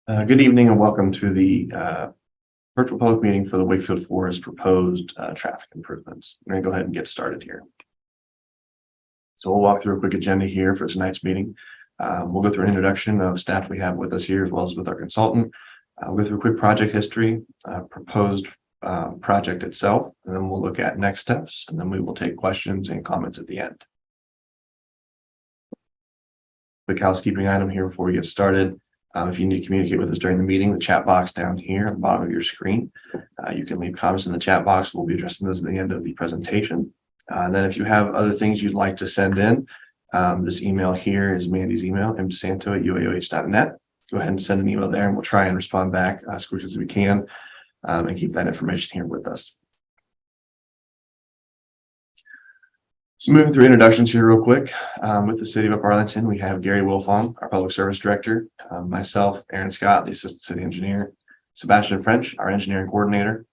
Good evening and welcome to the virtual public meeting for the Wakefield Forest proposed traffic improvements. I'm going to go ahead and get started here. So we'll walk through a quick agenda here for tonight's meeting. We'll go through an introduction of staff we have with us here as well as with our consultant. We'll go through a quick project history, proposed project itself, and then we'll look at next steps, and then we will take questions and comments at the end. Quick housekeeping item here before we get started. If you need to communicate with us during the meeting, the chat box down here at the bottom of your screen, you can leave comments in the chat box. We'll be addressing those at the end of the presentation. And then if you have other things you'd like to send in, this email here is Mandy's email, mdesanto@uaoh.net. Go ahead and send an email there and we'll try and respond back as quick as we can and keep that information here with us. So moving through introductions here real quick, with the City of Upper Arlington, we have Gary Wilfong, our Public Service Director, myself, Aaron Scott, the Assistant City Engineer, Sebastian French, our Engineering Coordinator,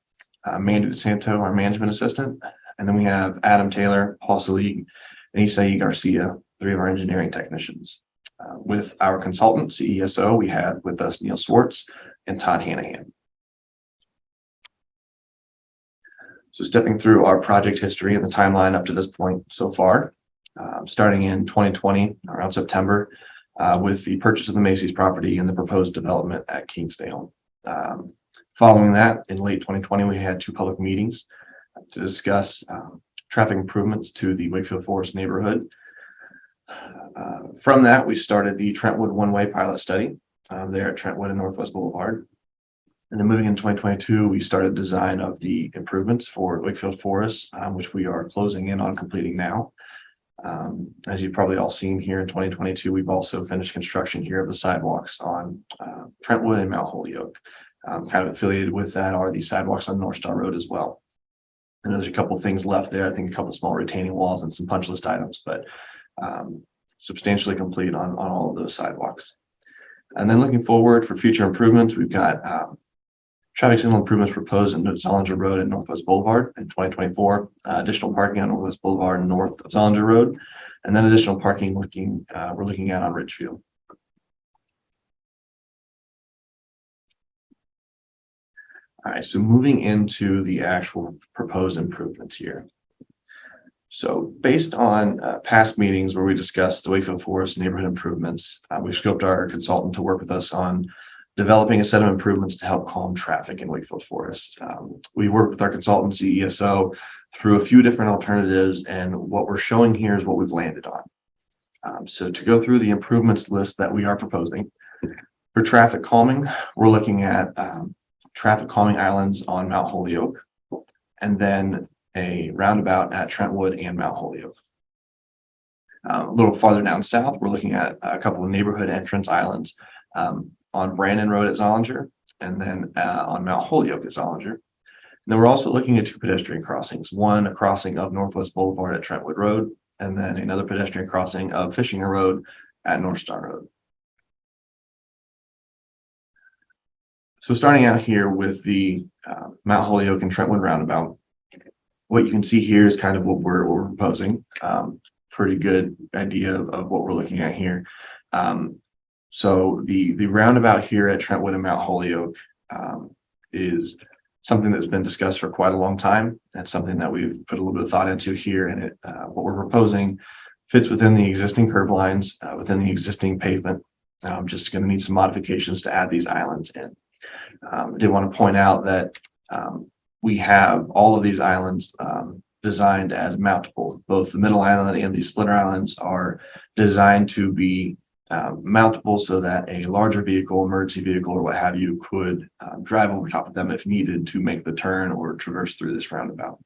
Mandy DeSanto, our Management Assistant, and then we have Adam Taylor, Paul Salig, and Isai Garcia, three of our engineering technicians. With our consultant, CESO, we have with us Neil Swartz and Todd Hanahan. So stepping through our project history and the timeline up to this point so far, starting in 2020, around September, with the purchase of the Macy's property and the proposed development at Kingsdale. Following that, in late 2020, we had two public meetings to discuss traffic improvements to the Wakefield Forest neighborhood. From that, we started the Trentwood one-way pilot study there at Trentwood and Northwest Boulevard. And then moving in 2022, we started design of the improvements for Wakefield Forest, which we are closing in on completing now. As you've probably all seen here in 2022, we've also finished construction here of the sidewalks on Trentwood and Mount Holyoke. Kind of affiliated with that are the sidewalks on North Star Road as well. And there's a couple of things left there. I think a couple of small retaining walls and some punch list items, but substantially complete on all of those sidewalks. And then looking forward for future improvements, we've got traffic signal improvements proposed in Zollinger Road and Northwest Boulevard in 2024, additional parking on Northwest Boulevard and north of Zollinger Road, and then additional parking we're looking at on Ridgefield. All right, so moving into the actual proposed improvements here. So based on past meetings where we discussed the Wakefield Forest neighborhood improvements, we scoped our consultant to work with us on developing a set of improvements to help calm traffic in Wakefield Forest. We worked with our consultant CESO through a few different alternatives, and what we're showing here is what we've landed on. So to go through the improvements list that we are proposing, for traffic calming, we're looking at traffic calming islands on Mount Holyoke, and then a roundabout at Trentwood and Mount Holyoke. A little farther down south, we're looking at a couple of neighborhood entrance islands on Brandon Road at Zollinger, and then on Mount Holyoke at Zollinger. And then we're also looking at two pedestrian crossings, one a crossing of Northwest Boulevard at Trentwood Road, and then another pedestrian crossing of Fishinger Road at North Star Road. So starting out here with the Mount Holyoke and Trentwood roundabout, what you can see here is kind of what we're proposing. Pretty good idea of what we're looking at here. So the roundabout here at Trentwood and Mount Holyoke is something that's been discussed for quite a long time. That's something that we've put a little bit of thought into here, and what we're proposing fits within the existing curb lines, within the existing pavement. Just going to need some modifications to add these islands in. I did want to point out that we have all of these islands designed as mountable. Both the middle island and the splitter islands are designed to be mountable so that a larger vehicle, emergency vehicle, or what have you could drive over top of them if needed to make the turn or traverse through this roundabout.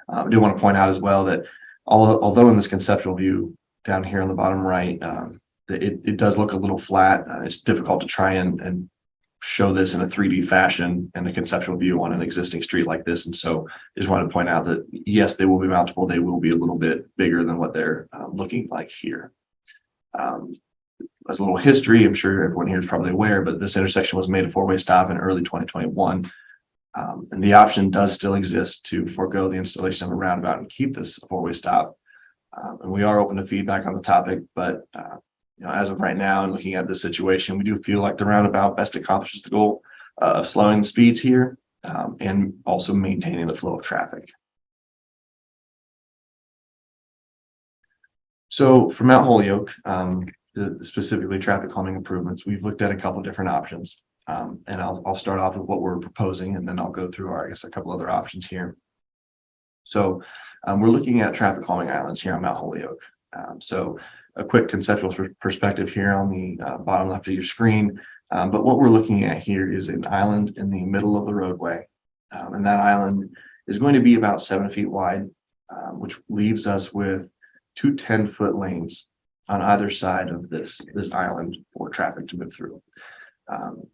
I do want to point out as well that although in this conceptual view down here on the bottom right, it does look a little flat. It's difficult to try and show this in a 3D fashion and a conceptual view on an existing street like this. And so I just wanted to point out that yes, they will be mountable. They will be a little bit bigger than what they're looking like here. As a little history, I'm sure everyone here is probably aware, but this intersection was made a four-way stop in early 2021. And the option does still exist to forego the installation of a roundabout and keep this a four-way stop. And we are open to feedback on the topic, but as of right now and looking at the situation, we do feel like the roundabout best accomplishes the goal of slowing the speeds here and also maintaining the flow of traffic. So for Mount Holyoke, specifically traffic calming improvements, we've looked at a couple different options. And I'll start off with what we're proposing, and then I'll go through our, I guess, a couple other options here. So we're looking at traffic calming islands here on Mount Holyoke. So a quick conceptual perspective here on the bottom left of your screen. But what we're looking at here is an island in the middle of the roadway. And that island is going to be about 7 feet wide, which leaves us with two 10-foot lanes on either side of this island for traffic to move through.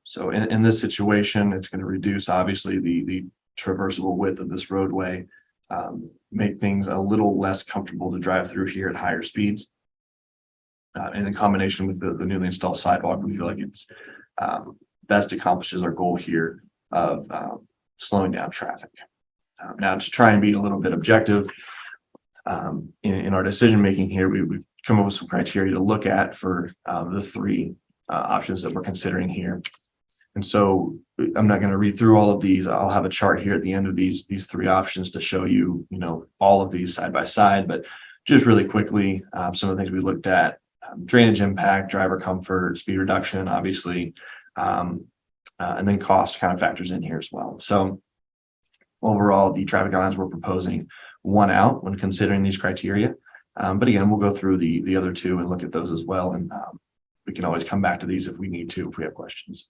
So in this situation, it's going to reduce obviously the traversable width of this roadway, make things a little less comfortable to drive through here at higher speeds. And in combination with the newly installed sidewalk, we feel like it's best accomplishes our goal here of slowing down traffic. Now, to try and be a little bit objective in our decision making here, we've come up with some criteria to look at for the three options that we're considering here. And so I'm not going to read through all of these. I'll have a chart here at the end of these three options to show you, all of these side by side. But just really quickly, some of the things we looked at: drainage impact, driver comfort, speed reduction, obviously, and then cost kind of factors in here as well. So overall, the traffic islands we're proposing won out when considering these criteria. But again, we'll go through the other two and look at those as well. And we can always come back to these if we need to, if we have questions.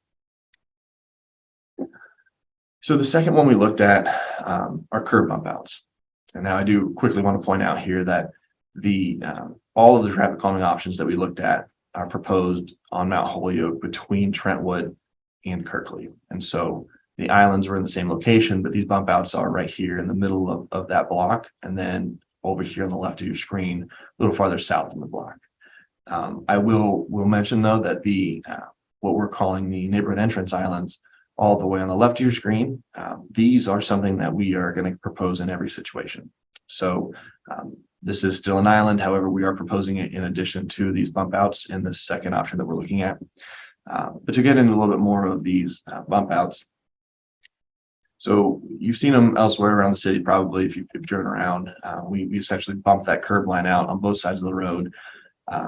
So the second one we looked at are curb bump outs. And now I do quickly want to point out here that all of the traffic calming options that we looked at are proposed on Mount Holyoke between Trentwood and Kirkley. And so the islands were in the same location, but these bump outs are right here in the middle of that block. And then over here on the left of your screen, a little farther south in the block. I will mention though that what we're calling the neighborhood entrance islands all the way on the left of your screen, these are something that we are going to propose in every situation. So this is still an island. However, we are proposing it in addition to these bump outs in the second option that we're looking at. But to get into a little bit more of these bump outs, so you've seen them elsewhere around the city, probably if you've driven around. We essentially bump that curb line out on both sides of the road,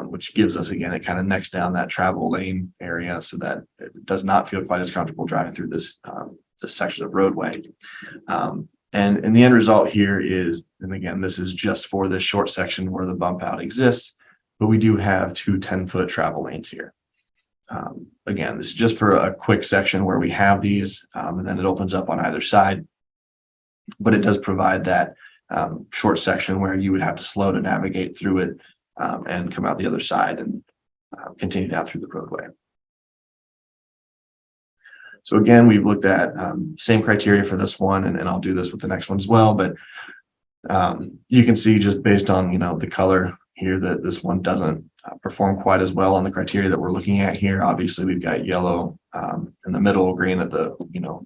which gives us, again, it kind of necks down that travel lane area so that it does not feel quite as comfortable driving through this section of roadway. And the end result here is, and again, this is just for this short section where the bump out exists, but we do have two 10-foot travel lanes here. Again, this is just for a quick section where we have these, and then it opens up on either side. But it does provide that short section where you would have to slow to navigate through it and come out the other side and continue down through the roadway. So again, we've looked at same criteria for this one, and I'll do this with the next one as well. But you can see just based on the color here that this one doesn't perform quite as well on the criteria that we're looking at here. Obviously, we've got yellow in the middle, green at the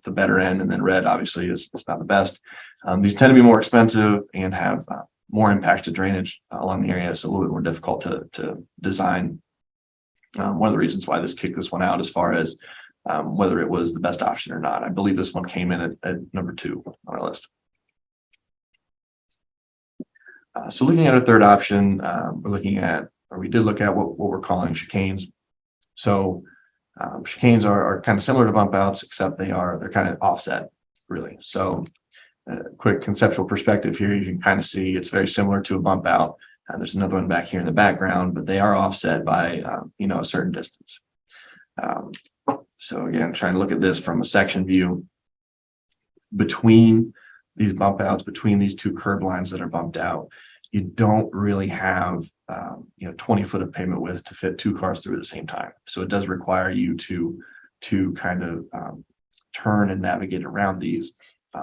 the better end, and then red obviously is not the best. These tend to be more expensive and have more impact to drainage along the area, so a little bit more difficult to design. One of the reasons why this kicked this one out as far as whether it was the best option or not. I believe this one came in at number 2 on our list. So looking at our third option, we did look at what we're calling chicanes. So chicanes are kind of similar to bump outs, except they're kind of offset, really. So quick conceptual perspective here, you can kind of see it's very similar to a bump out. And there's another one back here in the background, but they are offset by a certain distance. So again, trying to look at this from a section view between these bump outs, between these two curb lines that are bumped out, you don't really have 20 foot of pavement width to fit 2 cars through at the same time. So it does require you to kind of turn and navigate around these,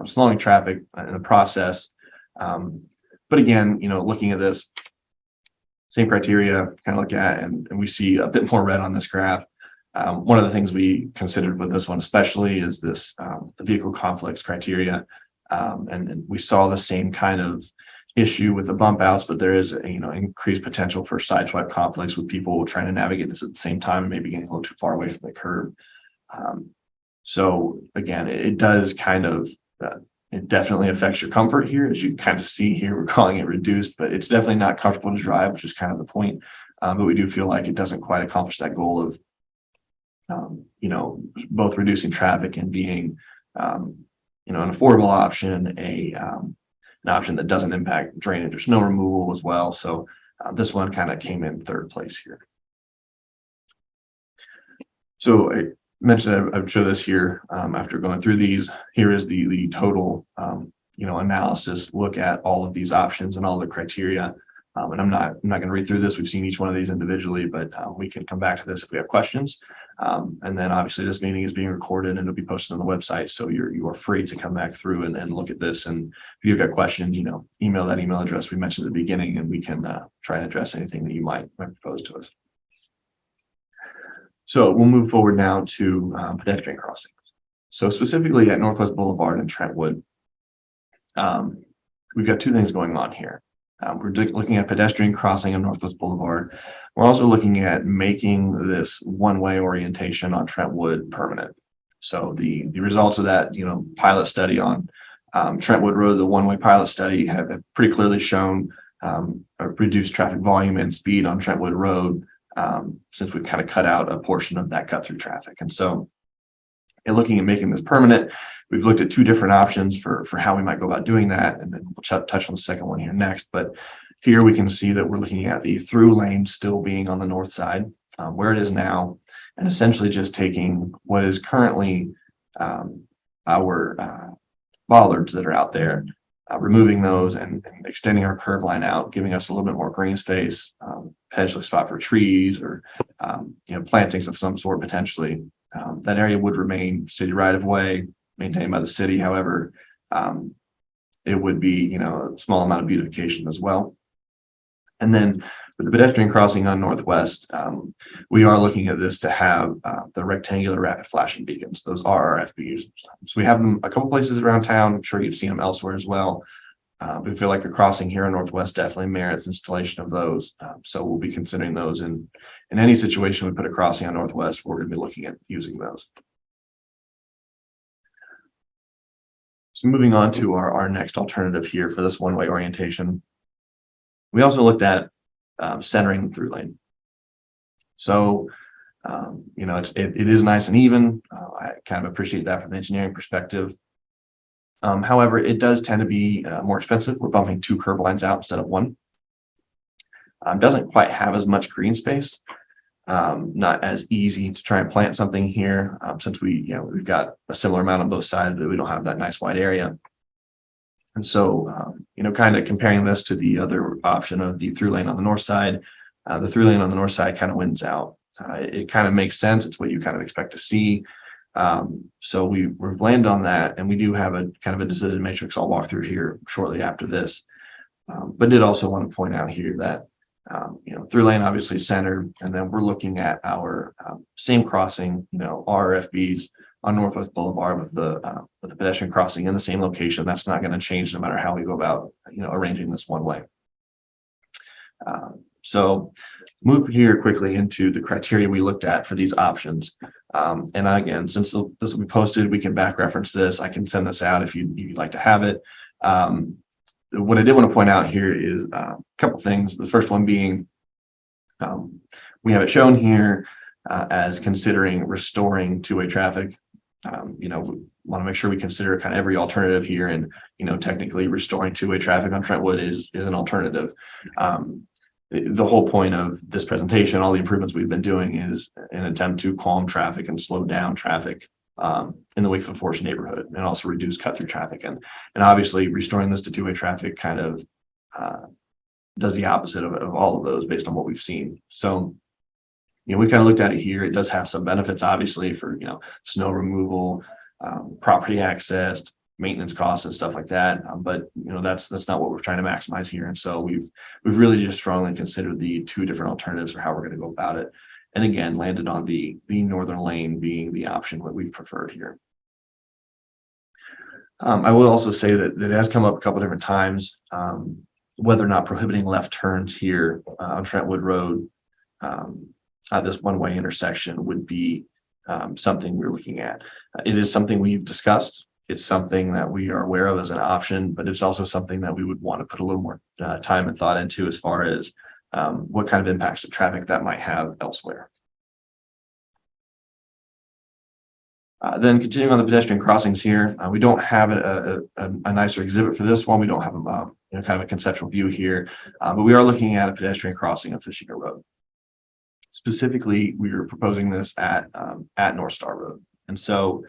slowing traffic in the process. But again, looking at this, same criteria, kind of look at, and we see a bit more red on this graph. One of the things we considered with this one especially is this the vehicle conflicts criteria. And we saw the same kind of issue with the bump outs, but there is increased potential for sideswipe conflicts with people trying to navigate this at the same time and maybe getting a little too far away from the curb. So again, it does kind of it definitely affects your comfort here. As you can kind of see here, we're calling it reduced, but it's definitely not comfortable to drive, which is kind of the point. But we do feel like it doesn't quite accomplish that goal of both reducing traffic and being an affordable option, an option that doesn't impact drainage or snow removal as well. So this one kind of came in third place here. So I mentioned I would show this here after going through these. Here is the total analysis, look at all of these options and all the criteria. And I'm not going to read through this. We've seen each one of these individually, but we can come back to this if we have questions. And then obviously this meeting is being recorded and it'll be posted on the website. So you are free to come back through and look at this. And if you've got questions, email that email address we mentioned at the beginning, and we can try and address anything that you might propose to us. So we'll move forward now to pedestrian crossings. So specifically at Northwest Boulevard in Trentwood, we've got two things going on here. We're looking at pedestrian crossing on Northwest Boulevard. We're also looking at making this one-way orientation on Trentwood permanent. So the results of that, pilot study on Trentwood Road, the one-way pilot study, have pretty clearly shown a reduced traffic volume and speed on Trentwood Road since we've kind of cut out a portion of that cut-through traffic. And so in looking at making this permanent, we've looked at two different options for how we might go about doing that, and then we'll touch on the second one here next. But here we can see that we're looking at the through lane still being on the north side, where it is now, and essentially just taking what is currently our bollards that are out there, removing those and extending our curb line out, giving us a little bit more green space, potentially spot for trees or plantings of some sort potentially. That area would remain city right of way, maintained by the city. However, it would be a small amount of beautification as well. And then with the pedestrian crossing on Northwest, we are looking at this to have the rectangular rapid flashing beacons. Those are RFBs. So we have them a couple places around town. I'm sure you've seen them elsewhere as well. We feel like a crossing here in Northwest definitely merits installation of those. So we'll be considering those in any situation we put a crossing on Northwest. We're going to be looking at using those. So moving on to our next alternative here for this one-way orientation. We also looked at centering the through lane. So, it is nice and even. I kind of appreciate that from the engineering perspective. However, it does tend to be more expensive. We're bumping two curb lines out instead of one. Doesn't quite have as much green space. Not as easy to try and plant something here since we've got a similar amount on both sides, but we don't have that nice wide area. And so, kind of comparing this to the other option of the through lane on the north side, the through lane on the north side kind of wins out. It kind of makes sense. It's what you kind of expect to see. So we've landed on that, and we do have a kind of a decision matrix I'll walk through here shortly after this. But did also want to point out here that through lane obviously centered, and then we're looking at our same crossing, RFBs on Northwest Boulevard with the pedestrian crossing in the same location. That's not going to change no matter how we go about arranging this one way. So move here quickly into the criteria we looked at for these options. And again, since this will be posted, we can back reference this. I can send this out if you'd like to have it. What I did want to point out here is a couple things. The first one being we have it shown here as considering restoring two-way traffic. We want to make sure we consider kind of every alternative here, and technically restoring two-way traffic on Trentwood is an alternative. The whole point of this presentation, all the improvements we've been doing, is an attempt to calm traffic and slow down traffic in the Wakefield Forest neighborhood, and also reduce cut-through traffic. And obviously restoring this to two-way traffic kind of does the opposite of all of those based on what we've seen. So we kind of looked at it here. It does have some benefits, obviously, for snow removal, property access, maintenance costs, and stuff like that. But that's not what we're trying to maximize here. And so we've really just strongly considered the two different alternatives for how we're going to go about it. And again, landed on the northern lane being the option that we've preferred here. I will also say that it has come up a couple different times whether or not prohibiting left turns here on Trentwood Road at this one-way intersection would be something we're looking at. It is something we've discussed. It's something that we are aware of as an option, but it's also something that we would want to put a little more time and thought into as far as what kind of impacts of traffic that might have elsewhere. Then continuing on the pedestrian crossings here, we don't have a nicer exhibit for this one. We don't have a kind of a conceptual view here, but we are looking at a pedestrian crossing of Fishinger Road. Specifically, we are proposing this at North Star Road, and so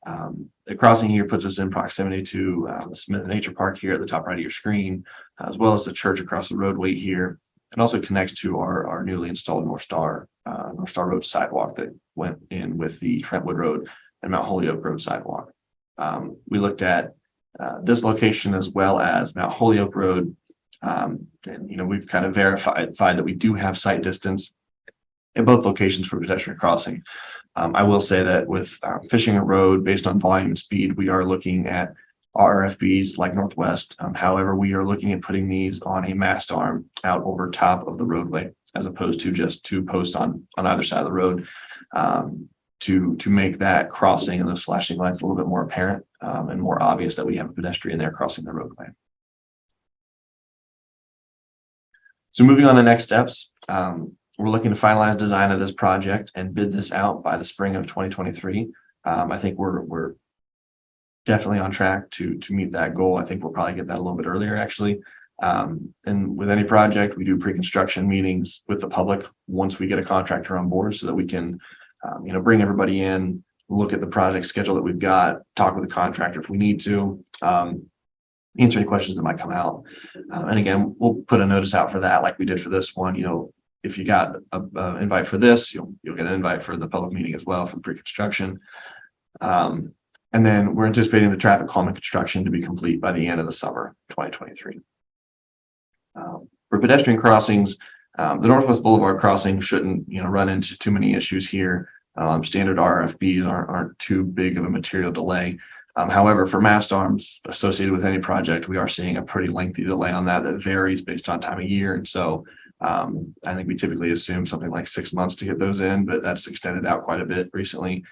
the crossing here puts us in proximity to the Smith Nature Park here at the top right of your screen, as well as the church across the roadway here, and also connects to our newly installed North Star Road sidewalk that went in with the Trentwood Road and Mount Holyoke Road sidewalk. We looked at this location as well as Mount Holyoke Road, and we've kind of verified that we do have site distance in both locations for pedestrian crossing. I will say that with Fishinger Road, based on volume and speed, we are looking at RFBs like Northwest. However, we are looking at putting these on a mast arm out over top of the roadway, as opposed to just two posts on either side of the road, to make that crossing and those flashing lights a little bit more apparent and more obvious that we have a pedestrian there crossing the roadway. So moving on to next steps, we're looking to finalize design of this project and bid this out by the spring of 2023. I think we're definitely on track to meet that goal. I think we'll probably get that a little bit earlier, actually. And with any project, we do pre-construction meetings with the public once we get a contractor on board, so that we can bring everybody in, look at the project schedule that we've got, talk with the contractor if we need to, answer any questions that might come out. And again, we'll put a notice out for that like we did for this one. If you got an invite for this, you'll get an invite for the public meeting as well for pre-construction. And then we're anticipating the traffic calm and construction to be complete by the end of the summer 2023. For pedestrian crossings, the Northwest Boulevard crossing shouldn't run into too many issues here. Standard RFBs aren't too big of a material delay. However, for mast arms associated with any project, we are seeing a pretty lengthy delay on that varies based on time of year. And so I think we typically assume something like 6 months to get those in, but that's extended out quite a bit recently.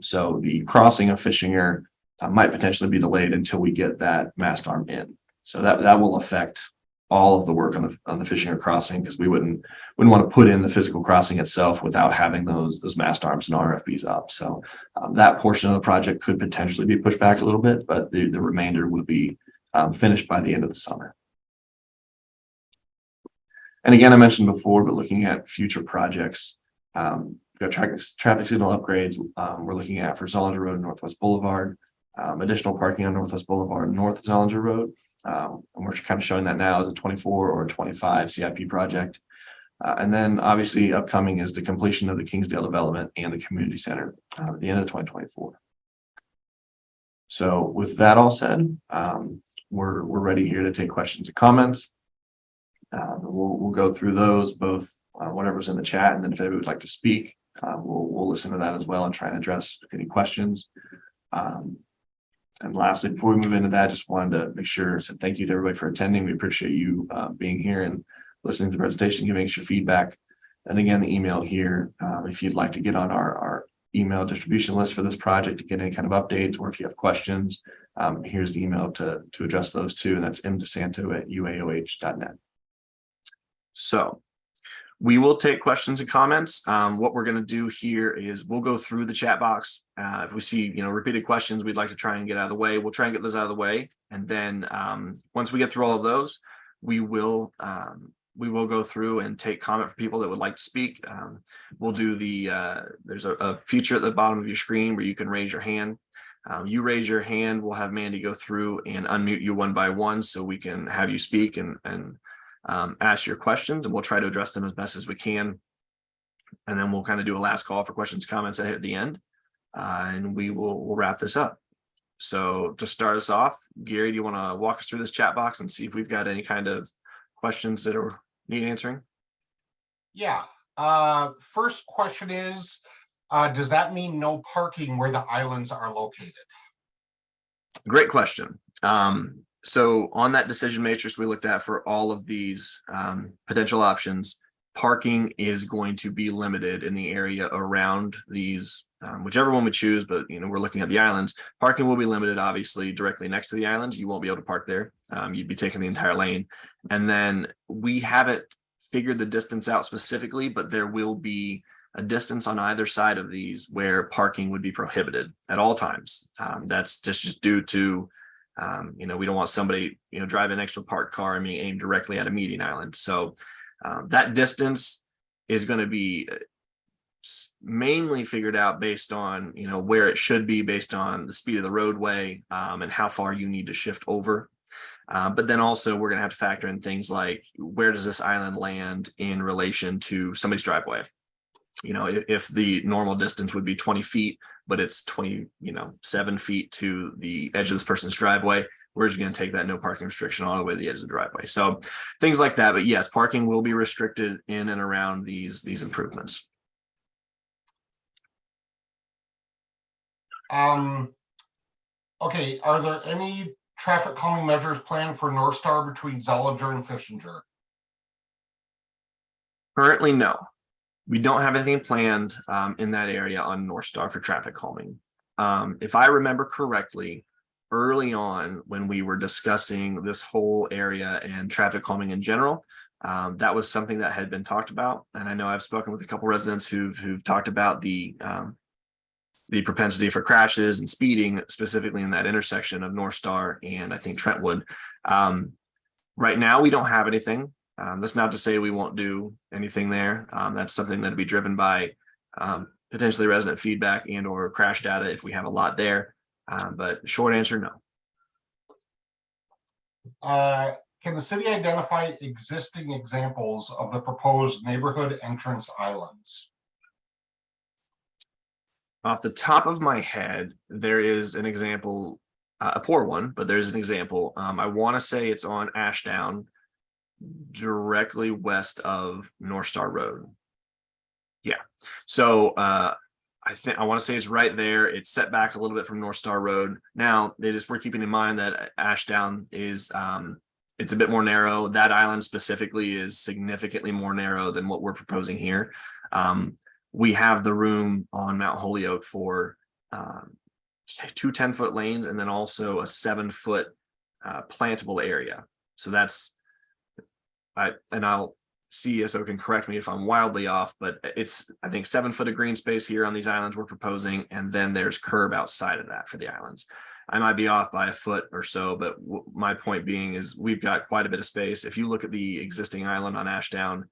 So the crossing of Fishinger might potentially be delayed until we get that mast arm in. So that will affect all of the work on the Fishinger crossing, because we wouldn't want to put in the physical crossing itself without having those mast arms and RFBs up. So that portion of the project could potentially be pushed back a little bit, but the remainder will be finished by the end of the summer. And again, I mentioned before, but looking at future projects, we've got traffic signal upgrades we're looking at for Zollinger Road and Northwest Boulevard, additional parking on Northwest Boulevard north of Zollinger Road. And we're kind of showing that now as a 24 or 25 CIP project. And then obviously upcoming is the completion of the Kingsdale development and the community center at the end of 2024. So with that all said, we're ready here to take questions and comments. We'll go through those, both whatever's in the chat, and then if anybody would like to speak, we'll listen to that as well and try and address any questions. And lastly, before we move into that, just wanted to make sure, so thank you to everybody for attending. We appreciate you being here and listening to the presentation, giving us your feedback. And again, the email here, if you'd like to get on our email distribution list for this project to get any kind of updates, or if you have questions, here's the email to address those to, and that's mdesanto@uaoh.net. So we will take questions and comments. What we're going to do here is we'll go through the chat box. If we see, repeated questions we'd like to try and get out of the way, we'll try and get those out of the way. And then once we get through all of those, we will go through and take comment for people that would like to speak. We'll do there's a feature at the bottom of your screen where you can raise your hand. You raise your hand, we'll have Mandy go through and unmute you one by one so we can have you speak and ask your questions, and we'll try to address them as best as we can. And then we'll kind of do a last call for questions, comments at the end, and we'll wrap this up. So to start us off, Gary, do you want to walk us through this chat box and see if we've got any kind of questions that need answering? Yeah. First question is, does that mean no parking where the islands are located? Great question. So on that decision matrix we looked at for all of these potential options, parking is going to be limited in the area around these, whichever one we choose, but we're looking at the islands. Parking will be limited, obviously, directly next to the islands. You won't be able to park there. You'd be taking the entire lane. And then we haven't figured the distance out specifically, but there will be a distance on either side of these where parking would be prohibited at all times. That's just due to we don't want somebody driving next to a parked car and being aimed directly at a median island. So that distance is going to be mainly figured out based on where it should be based on the speed of the roadway and how far you need to shift over. But then also we're going to have to factor in things like, where does this island land in relation to somebody's driveway? If the normal distance would be 20 feet, but it's 7 feet to the edge of this person's driveway, where's you going to take that no parking restriction all the way to the edge of the driveway? So things like that. But yes, parking will be restricted in and around these improvements. Okay, are there any traffic calming measures planned for North Star between Zollinger and Fishinger? Currently, no. We don't have anything planned in that area on North Star for traffic calming. If I remember correctly, early on when we were discussing this whole area and traffic calming in general, that was something that had been talked about. And I know I've spoken with a couple residents who've talked about the propensity for crashes and speeding, specifically in that intersection of North Star and I think Trentwood. Right now, we don't have anything. That's not to say we won't do anything there. That's something that'll be driven by potentially resident feedback and or crash data if we have a lot there. But short answer, no. Can the city identify existing examples of the proposed neighborhood entrance islands? Off the top of my head, there is an example, a poor one, but there's an example. I want to say it's on Ashdown, directly west of North Star Road. Yeah. So I want to say it's right there. It's set back a little bit from North Star Road. Now we're keeping in mind that Ashdown is it's a bit more narrow. That island specifically is significantly more narrow than what we're proposing here. We have the room on Mount Holyoke for 2 10-foot lanes and then also a 7-foot plantable area. So that's I'll CSO can correct me if I'm wildly off, but it's I think 7 foot of green space here on these islands we're proposing, and then there's curb outside of that for the islands. I might be off by a foot or so, but my point being is we've got quite a bit of space. If you look at the existing island on Ashdown,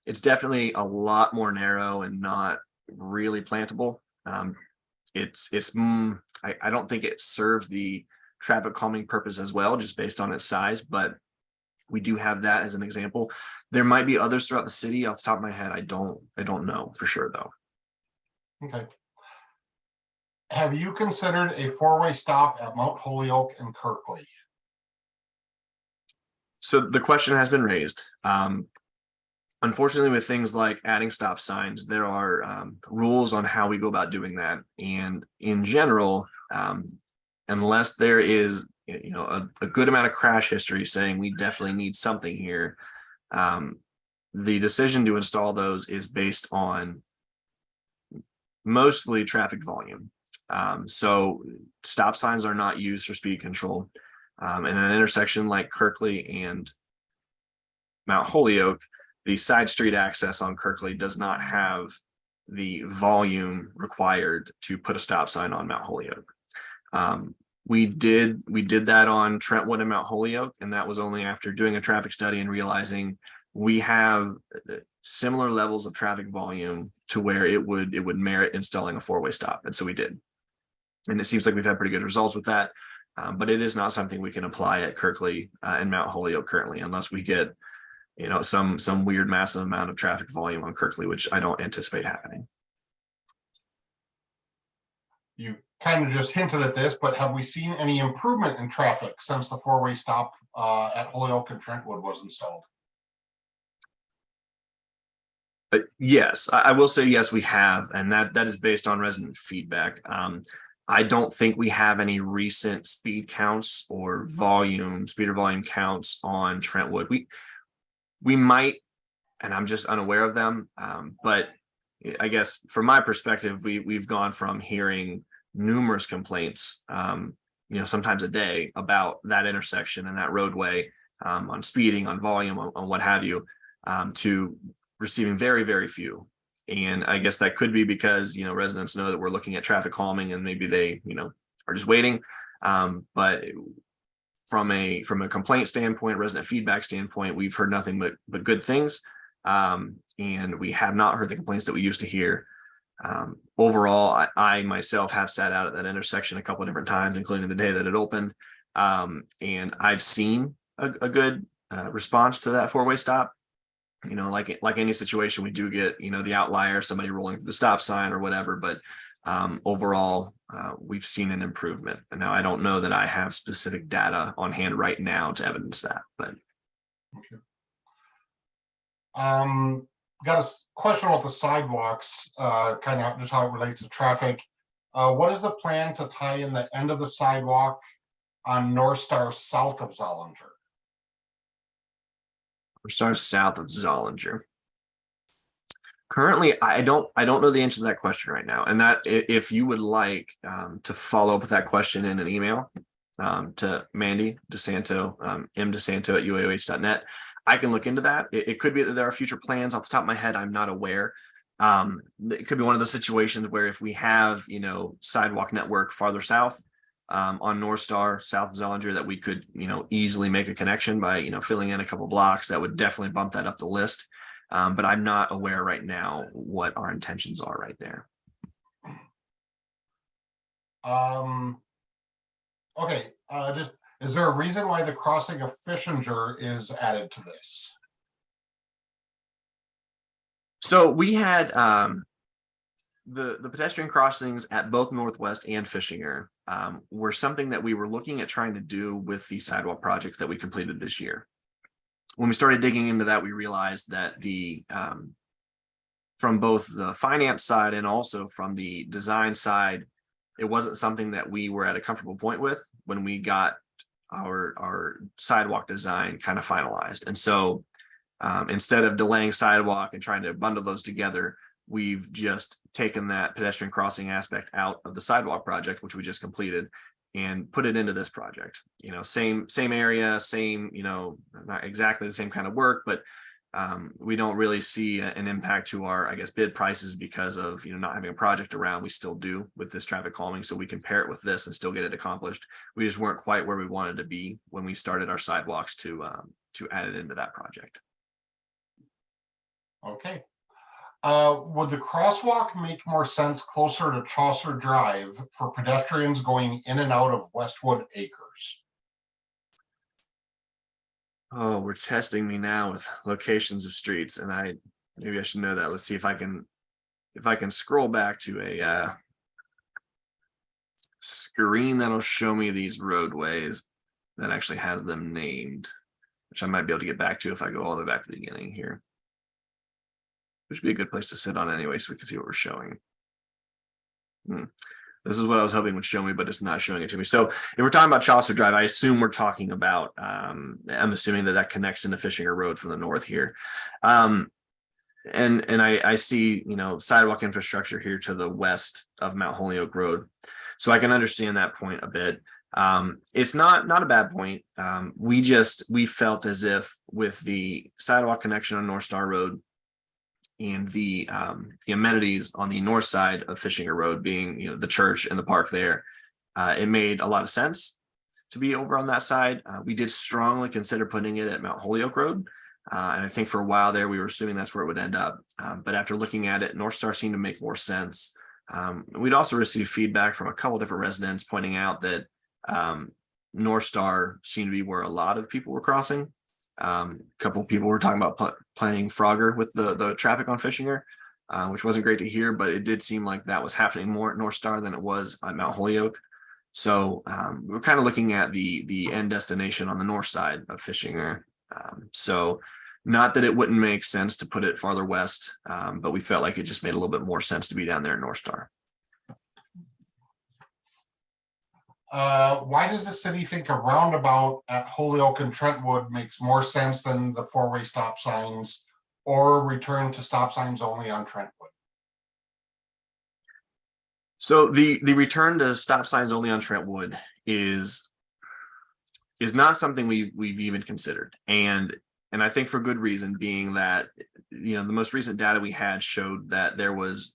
it's definitely a lot more narrow and not really plantable. I don't think it serves the traffic calming purpose as well, just based on its size, but we do have that as an example. There might be others throughout the city. Off the top of my head, I don't know for sure though. Okay. Have you considered a 4-way stop at Mount Holyoke and Kirkley? So the question has been raised. Unfortunately, with things like adding stop signs, there are rules on how we go about doing that. And in general, unless there is a good amount of crash history saying we definitely need something here, the decision to install those is based on mostly traffic volume. So stop signs are not used for speed control. In an intersection like Kirkley and Mount Holyoke, the side street access on Kirkley does not have the volume required to put a stop sign on Mount Holyoke. We did that on Trentwood and Mount Holyoke, and that was only after doing a traffic study and realizing we have similar levels of traffic volume to where it would merit installing a 4-way stop, and so we did. And it seems like we've had pretty good results with that, but it is not something we can apply at Kirkley and Mount Holyoke currently, unless we get some weird massive amount of traffic volume on Kirkley, which I don't anticipate happening. You kind of just hinted at this, but have we seen any improvement in traffic since the 4-way stop at Holyoke and Trentwood was installed? But yes, I will say yes, we have, and that is based on resident feedback. I don't think we have any recent speed counts or speeder volume counts on Trentwood. We might, and I'm just unaware of them. But I guess from my perspective, we've gone from hearing numerous complaints, sometimes a day about that intersection and that roadway, on speeding, on volume, on what have you, to receiving very, very few. And I guess that could be because, residents know that we're looking at traffic calming and maybe they, are just waiting. But from a complaint standpoint, resident feedback standpoint, we've heard nothing but good things. And we have not heard the complaints that we used to hear. Overall, I myself have sat out at that intersection a couple of different times, including the day that it opened. And I've seen a good response to that four-way stop. Like any situation, we do get, the outlier, somebody rolling through the stop sign or whatever, but overall, we've seen an improvement. And now I don't know that I have specific data on hand right now to evidence that, but. Okay. Got a question about the sidewalks, kind of just how it relates to traffic. What is the plan to tie in the end of the sidewalk on North Star south of Zollinger? Stars south of Zollinger. Currently, I don't know the answer to that question right now. And that if you would like to follow up with that question in an email to Mandy DeSanto, mdesanto@uaoh.net, I can look into that. It could be that there are future plans. Off the top of my head, I'm not aware. It could be one of those situations where if we have, sidewalk network farther south, on North Star, south of Zollinger, that we could, easily make a connection by, filling in a couple blocks. That would definitely bump that up the list. But I'm not aware right now what our intentions are right there. Okay, just, is there a reason why the crossing of Fishinger is added to this? So we had the pedestrian crossings at both Northwest and Fishinger were something that we were looking at trying to do with the sidewalk project that we completed this year. When we started digging into that, we realized that from both the finance side and also from the design side, it wasn't something that we were at a comfortable point with when we got our sidewalk design kind of finalized. And so instead of delaying sidewalk and trying to bundle those together, we've just taken that pedestrian crossing aspect out of the sidewalk project, which we just completed, and put it into this project. Same area, same, not exactly the same kind of work, but we don't really see an impact to our, I guess, bid prices because of, not having a project around. We still do with this traffic calming, so we can pair it with this and still get it accomplished. We just weren't quite where we wanted to be when we started our sidewalks to add it into that project. Okay. Would the crosswalk make more sense closer to Chaucer Drive for pedestrians going in and out of Westwood Acres? Oh, we're testing me now with locations of streets, and maybe I should know that. Let's see if I can scroll back to a screen that'll show me these roadways that actually has them named, which I might be able to get back to if I go all the way back to the beginning here. Which would be a good place to sit on anyway, so we can see what we're showing. This is what I was hoping would show me, but it's not showing it to me. So if we're talking about Chaucer Drive, I assume we're talking about, I'm assuming that connects into Fishinger Road from the north here. And I see, sidewalk infrastructure here to the west of Mount Holyoke Road. So I can understand that point a bit. It's not a bad point. We felt as if with the sidewalk connection on North Star Road and the amenities on the north side of Fishinger Road being, the church and the park there, it made a lot of sense to be over on that side. We did strongly consider putting it at Mount Holyoke Road. And I think for a while there, we were assuming that's where it would end up. But after looking at it, North Star seemed to make more sense. We'd also received feedback from a couple different residents pointing out that North Star seemed to be where a lot of people were crossing. A couple of people were talking about playing Frogger with the traffic on Fishinger, which wasn't great to hear, but it did seem like that was happening more at North Star than it was at Mount Holyoke. So we're kind of looking at the end destination on the north side of Fishinger. So not that it wouldn't make sense to put it farther west, but we felt like it just made a little bit more sense to be down there in North Star. Why does the city think a roundabout at Holyoke and Trentwood makes more sense than the four-way stop signs or return to stop signs only on Trentwood? So the return to stop signs only on Trentwood is not something we've even considered, and I think for good reason, being that the most recent data we had showed that there was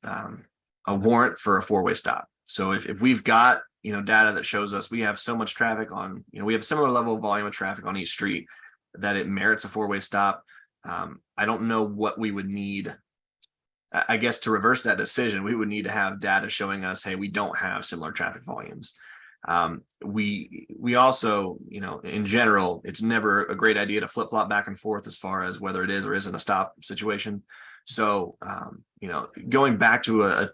a warrant for a four-way stop. So if we've got data that shows us we have so much traffic on, we have a similar level of volume of traffic on each street that it merits a four-way stop. I don't know what we would need. I guess to reverse that decision, we would need to have data showing us, hey, we don't have similar traffic volumes. We also, in general, it's never a great idea to flip-flop back and forth as far as whether it is or isn't a stop situation. So, going back to a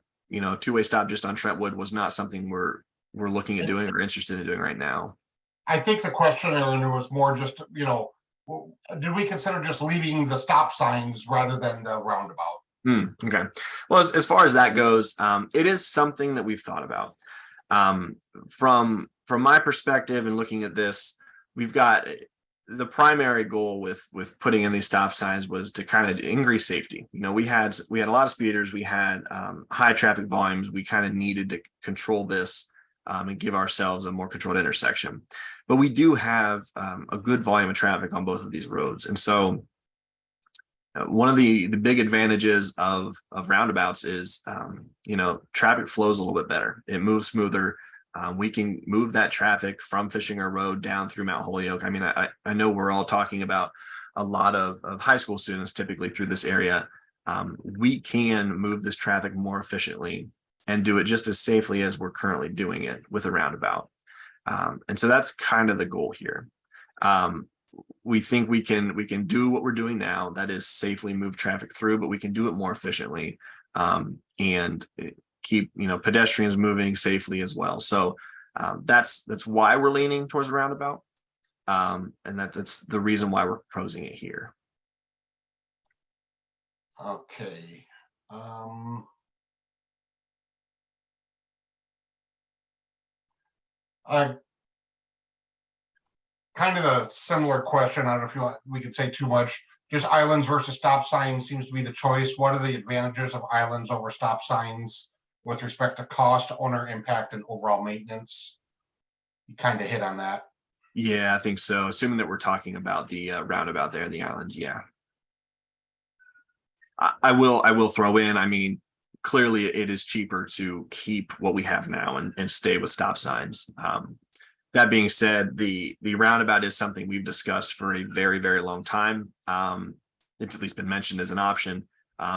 two-way stop just on Trentwood was not something we're looking at doing or interested in doing right now. I think the question, Aaron, was more just, did we consider just leaving the stop signs rather than the roundabout? Okay. Well, as far as that goes, it is something that we've thought about. From my perspective and looking at this, we've got the primary goal with putting in these stop signs was to kind of increase safety. We had a lot of speeders, we had high traffic volumes. We kind of needed to control this and give ourselves a more controlled intersection. But we do have a good volume of traffic on both of these roads, and so one of the big advantages of roundabouts is, traffic flows a little bit better. It moves smoother. We can move that traffic from Fishinger Road down through Mount Holyoke. I mean, I know we're all talking about a lot of high school students typically through this area. We can move this traffic more efficiently and do it just as safely as we're currently doing it with a roundabout. And so that's kind of the goal here. We think we can do what we're doing now, that is safely move traffic through, but we can do it more efficiently and keep pedestrians moving safely as well. So that's why we're leaning towards the roundabout, and that's the reason why we're proposing it here. Okay. Kind of a similar question. I don't know if you want, we could say too much. Just islands versus stop signs seems to be the choice. What are the advantages of islands over stop signs with respect to cost, owner impact, and overall maintenance? You kind of hit on that. Yeah, I think so. Assuming that we're talking about the roundabout there, the island. Yeah. I will throw in, I mean, clearly it is cheaper to keep what we have now and stay with stop signs. That being said, the roundabout is something we've discussed for a very, very long time. It's at least been mentioned as an option.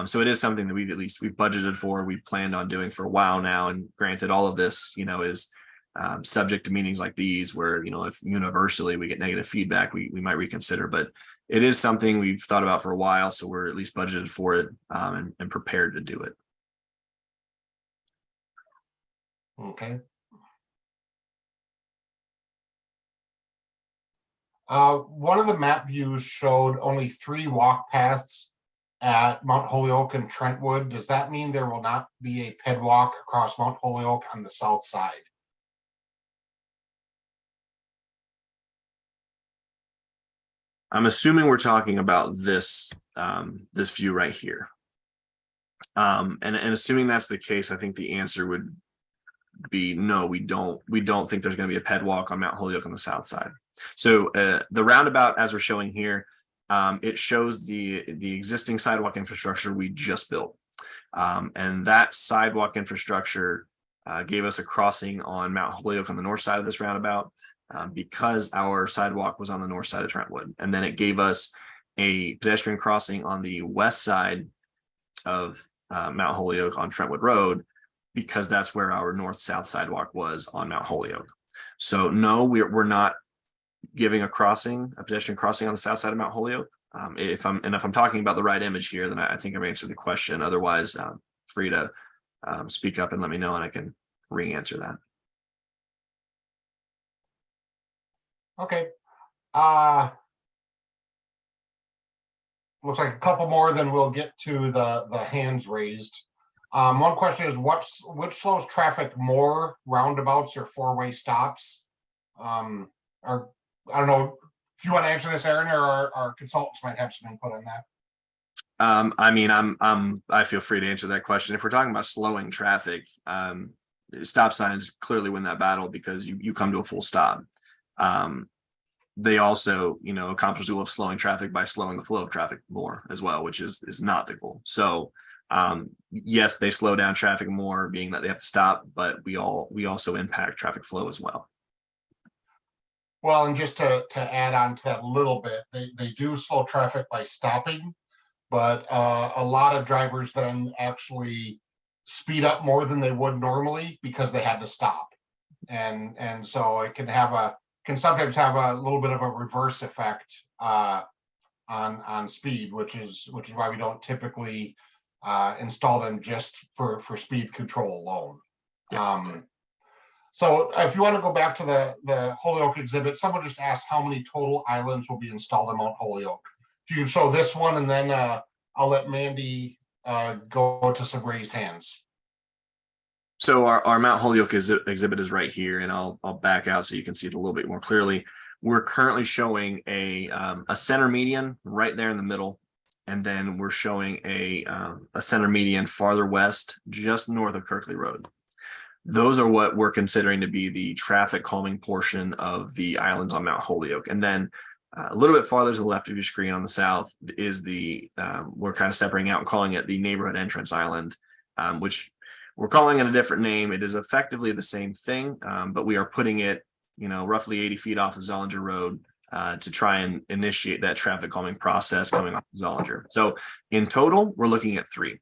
So it is something that we've budgeted for, we've planned on doing for a while now. And granted, all of this, is subject to meetings like these where, if universally we get negative feedback, we might reconsider. But it is something we've thought about for a while. So we're at least budgeted for it and prepared to do it. Okay. One of the map views showed only 3 walk paths at Mount Holyoke and Trentwood. Does that mean there will not be a ped walk across Mount Holyoke on the south side? I'm assuming we're talking about this this view right here. And assuming that's the case, I think the answer would be no, we don't think there's going to be a ped walk on Mount Holyoke on the south side. So the roundabout, as we're showing here, it shows the existing sidewalk infrastructure we just built. And that sidewalk infrastructure gave us a crossing on Mount Holyoke on the north side of this roundabout because our sidewalk was on the north side of Trentwood. And then it gave us a pedestrian crossing on the west side of Mount Holyoke on Trentwood Road, because that's where our north-south sidewalk was on Mount Holyoke. So no, we're not giving a pedestrian crossing on the south side of Mount Holyoke. If I'm talking about the right image here, then I think I've answered the question. Otherwise, free to speak up and let me know, and I can re-answer that. Okay. Looks like a couple more, then we'll get to the hands raised. One question is which slows traffic more, roundabouts or four-way stops? Or I don't know if you want to answer this, Aaron, or our consultants might have some input on that. I mean, I feel free to answer that question. If we're talking about slowing traffic, stop signs clearly win that battle because you come to a full stop. They also, accomplish the goal of slowing traffic by slowing the flow of traffic more as well, which is not the goal. So, yes, they slow down traffic more, being that they have to stop, but we also impact traffic flow as well. Well, and just to add on to that a little bit, they do slow traffic by stopping, but a lot of drivers then actually speed up more than they would normally because they had to stop. And so it can sometimes have a little bit of a reverse effect on speed, which is why we don't typically install them just for speed control alone. Yeah. So if you want to go back to the Holyoke exhibit, someone just asked how many total islands will be installed in Mount Holyoke. If you can show this one, and then I'll let Mandy go to some raised hands. So our Mount Holyoke exhibit is right here, and I'll back out so you can see it a little bit more clearly. We're currently showing a center median right there in the middle, and then we're showing a center median farther west, just north of Kirkley Road. Those are what we're considering to be the traffic calming portion of the islands on Mount Holyoke. And then a little bit farther to the left of your screen on the south is we're kind of separating out and calling it the neighborhood entrance island, which we're calling it a different name. It is effectively the same thing, but we are putting it, roughly 80 feet off of Zollinger Road to try and initiate that traffic calming process coming off of Zollinger. So in total, we're looking at 3.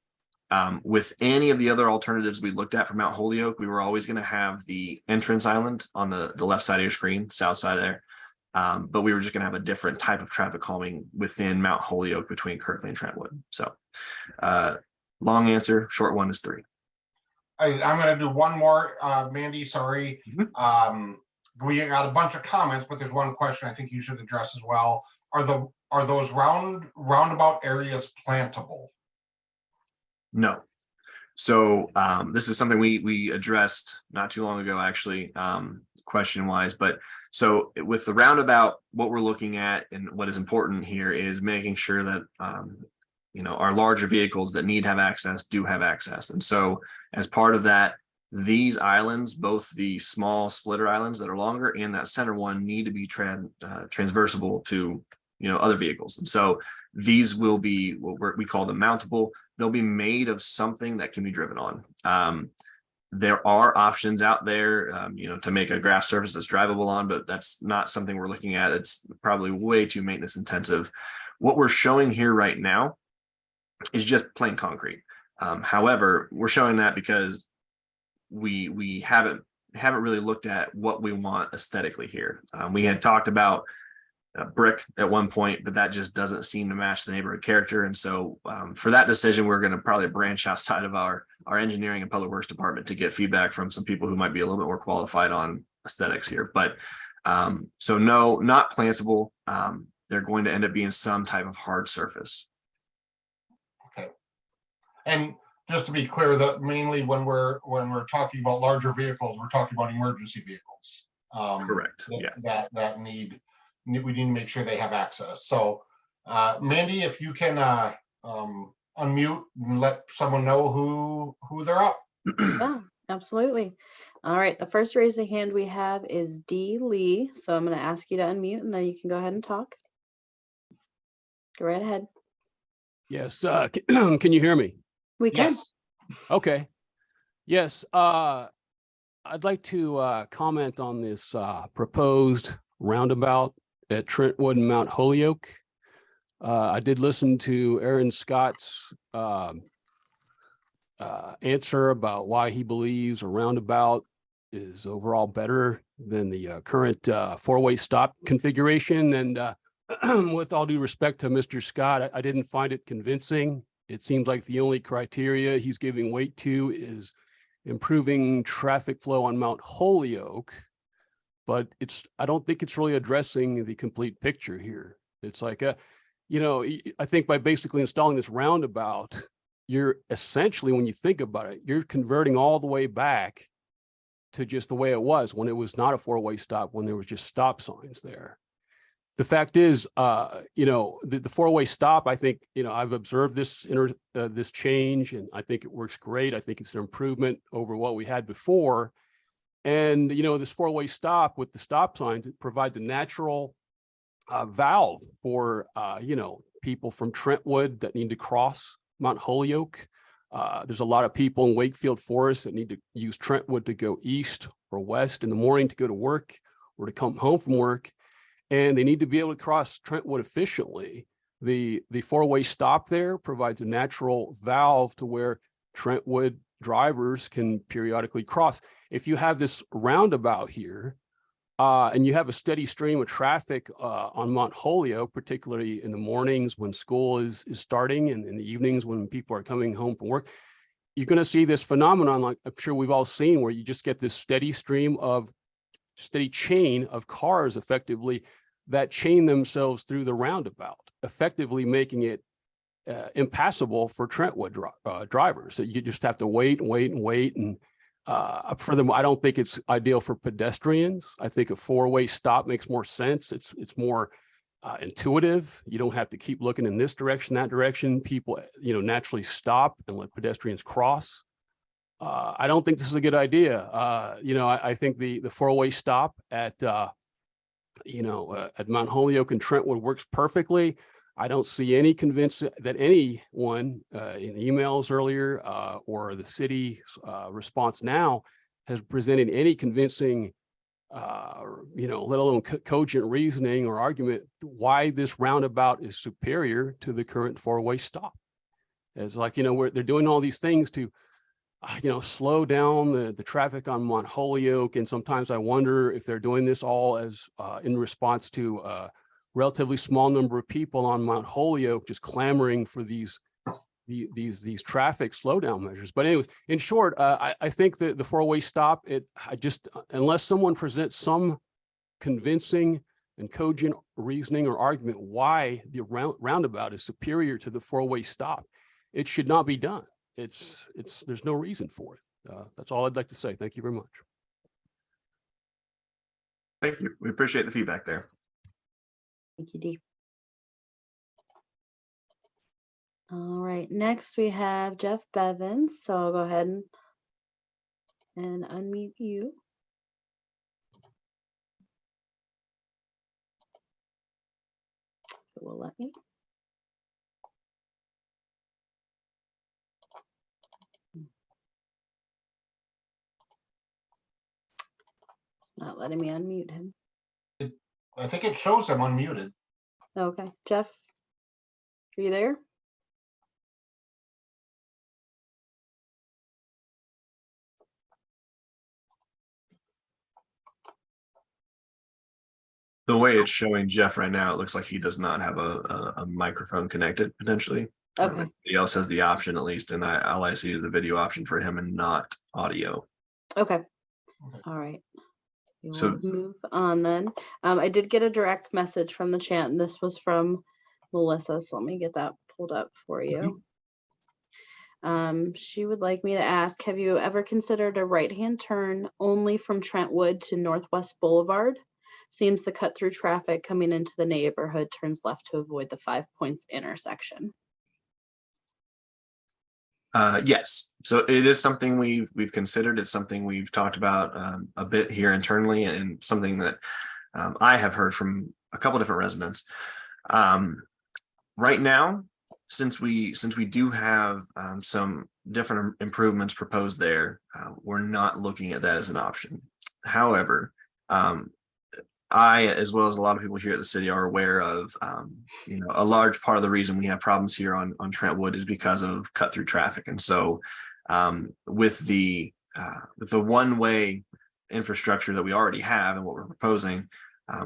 With any of the other alternatives we looked at for Mount Holyoke, we were always going to have the entrance island on the left side of your screen, south side there. But we were just going to have a different type of traffic calming within Mount Holyoke between Kirkley and Trentwood. So long answer, short one is 3. I'm going to do one more, Mandy, sorry. Mm-hmm. We got a bunch of comments, but there's one question I think you should address as well. Are those roundabout areas plantable? No. So this is something we addressed not too long ago, actually, question wise. But so with the roundabout, what we're looking at and what is important here is making sure that our larger vehicles that need to have access do have access. And so as part of that, these islands, both the small splitter islands that are longer and that center one, need to be transversable to other vehicles. And so these will be what we call them mountable. They'll be made of something that can be driven on. There are options out there, to make a grass surface that's drivable on, but that's not something we're looking at. It's probably way too maintenance intensive. What we're showing here right now is just plain concrete. However, we're showing that because we haven't really looked at what we want aesthetically here. We had talked about brick at one point, but that just doesn't seem to match the neighborhood character. And so for that decision, we're going to probably branch outside of our engineering and public works department to get feedback from some people who might be a little bit more qualified on aesthetics here. But so no, not plantable. They're going to end up being some type of hard surface. Okay. And just to be clear, that mainly when we're talking about larger vehicles, we're talking about emergency vehicles. Correct. That we need to make sure they have access. So Mandy, if you can unmute and let someone know who they're up. Yeah, absolutely. All right, the first raise of hand we have is D. Lee. So I'm going to ask you to unmute and then you can go ahead and talk. Go right ahead. Yes, can you hear me? We can. Yes. Okay. Yes, I'd like to comment on this proposed roundabout at Trentwood and Mount Holyoke. I did listen to Aaron Scott's answer about why he believes a roundabout is overall better than the current four-way stop configuration. And with all due respect to Mr. Scott, I didn't find it convincing. It seems like the only criteria he's giving weight to is improving traffic flow on Mount Holyoke, but I don't think it's really addressing the complete picture here. It's like I think by basically installing this roundabout, you're essentially, when you think about it, you're converting all the way back to just the way it was when it was not a four-way stop, when there was just stop signs there. The fact is, the four-way stop, I think, I've observed this this change, and I think it works great. I think it's an improvement over what we had before. And, this four-way stop with the stop signs, it provides a natural valve for, people from Trentwood that need to cross Mount Holyoke. There's a lot of people in Wakefield Forest that need to use Trentwood to go east or west in the morning to go to work or to come home from work. And they need to be able to cross Trentwood efficiently. The four-way stop there provides a natural valve to where Trentwood drivers can periodically cross. If you have this roundabout here, and you have a steady stream of traffic on Mount Holyoke, particularly in the mornings when school is starting and in the evenings when people are coming home from work, you're going to see this phenomenon, like I'm sure we've all seen, where you just get this steady chain of cars effectively that chain themselves through the roundabout, effectively making it impassable for Trentwood drivers. So you just have to wait and wait and wait. And furthermore, I don't think it's ideal for pedestrians. I think a four-way stop makes more sense. It's more intuitive. You don't have to keep looking in this direction, that direction. People, naturally stop and let pedestrians cross. I don't think this is a good idea. I think the four-way stop at Mount Holyoke and Trentwood works perfectly. I don't see any convincing that anyone in emails earlier or the city response now has presented any convincing, let alone cogent reasoning or argument why this roundabout is superior to the current four-way stop. It's like, where they're doing all these things to slow down the traffic on Mount Holyoke. And sometimes I wonder if they're doing this all as in response to a relatively small number of people on Mount Holyoke just clamoring for these traffic slowdown measures. But anyways, in short, I think that the four-way stop, unless someone presents some convincing and cogent reasoning or argument why the roundabout is superior to the four-way stop, it should not be done. There's no reason for it. That's all I'd like to say. Thank you very much. Thank you. We appreciate the feedback there. Thank you, Dee. All right, next we have Jeff Bevins. So I'll go ahead and unmute you. It will let me. It's not letting me unmute him. I think it shows him unmuted. Okay, Jeff, are you there? The way it's showing Jeff right now, it looks like he does not have a microphone connected potentially. Okay. He else has the option, at least, and all I see is the video option for him and not audio. Okay. Okay. All right. We So- will move on then. I did get a direct message from the chat, and this was from Melissa. So let me get that pulled up for you. She would like me to ask, have you ever considered a right-hand turn only from Trentwood to Northwest Boulevard? Seems the cut through traffic coming into the neighborhood turns left to avoid the 5 Points intersection. Yes, so it is something we've considered. It's something we've talked about a bit here internally, and something that I have heard from a couple different residents. Right now, since we do have some different improvements proposed there, we're not looking at that as an option. However, I, as well as a lot of people here at the city, are aware of, a large part of the reason we have problems here on Trentwood is because of cut through traffic. And so with the one-way infrastructure that we already have and what we're proposing,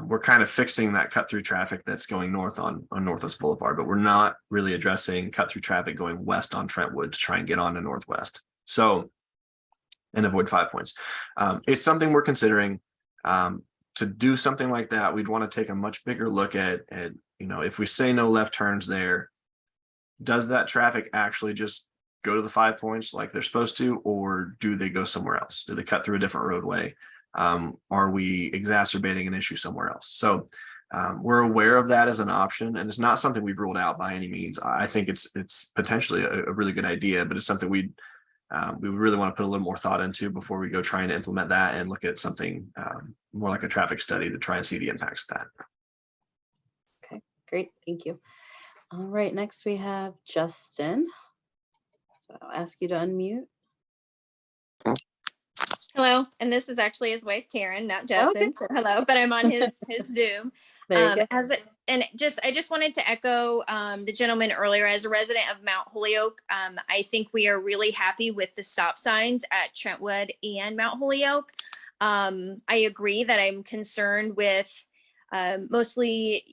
we're kind of fixing that cut through traffic that's going north on Northwest Boulevard, but we're not really addressing cut through traffic going west on Trentwood to try and get on to Northwest. So, and avoid 5 Points. It's something we're considering. To do something like that, we'd want to take a much bigger look at, if we say no left turns there, does that traffic actually just go to the 5 points like they're supposed to, or do they go somewhere else? Do they cut through a different roadway? Are we exacerbating an issue somewhere else? So we're aware of that as an option, and it's not something we've ruled out by any means. I think it's potentially a really good idea, but it's something we really want to put a little more thought into before we go trying to implement that and look at something more like a traffic study to try and see the impacts of that. Okay, great. Thank you. All right, next we have Justin. So I'll ask you to unmute. Hello, and this is actually his wife Taryn, not Justin. So hello, but I'm on his Zoom. There you go. I just wanted to echo the gentleman earlier. As a resident of Mount Holyoke, I think we are really happy with the stop signs at Trentwood and Mount Holyoke. I agree that I'm concerned with mostly,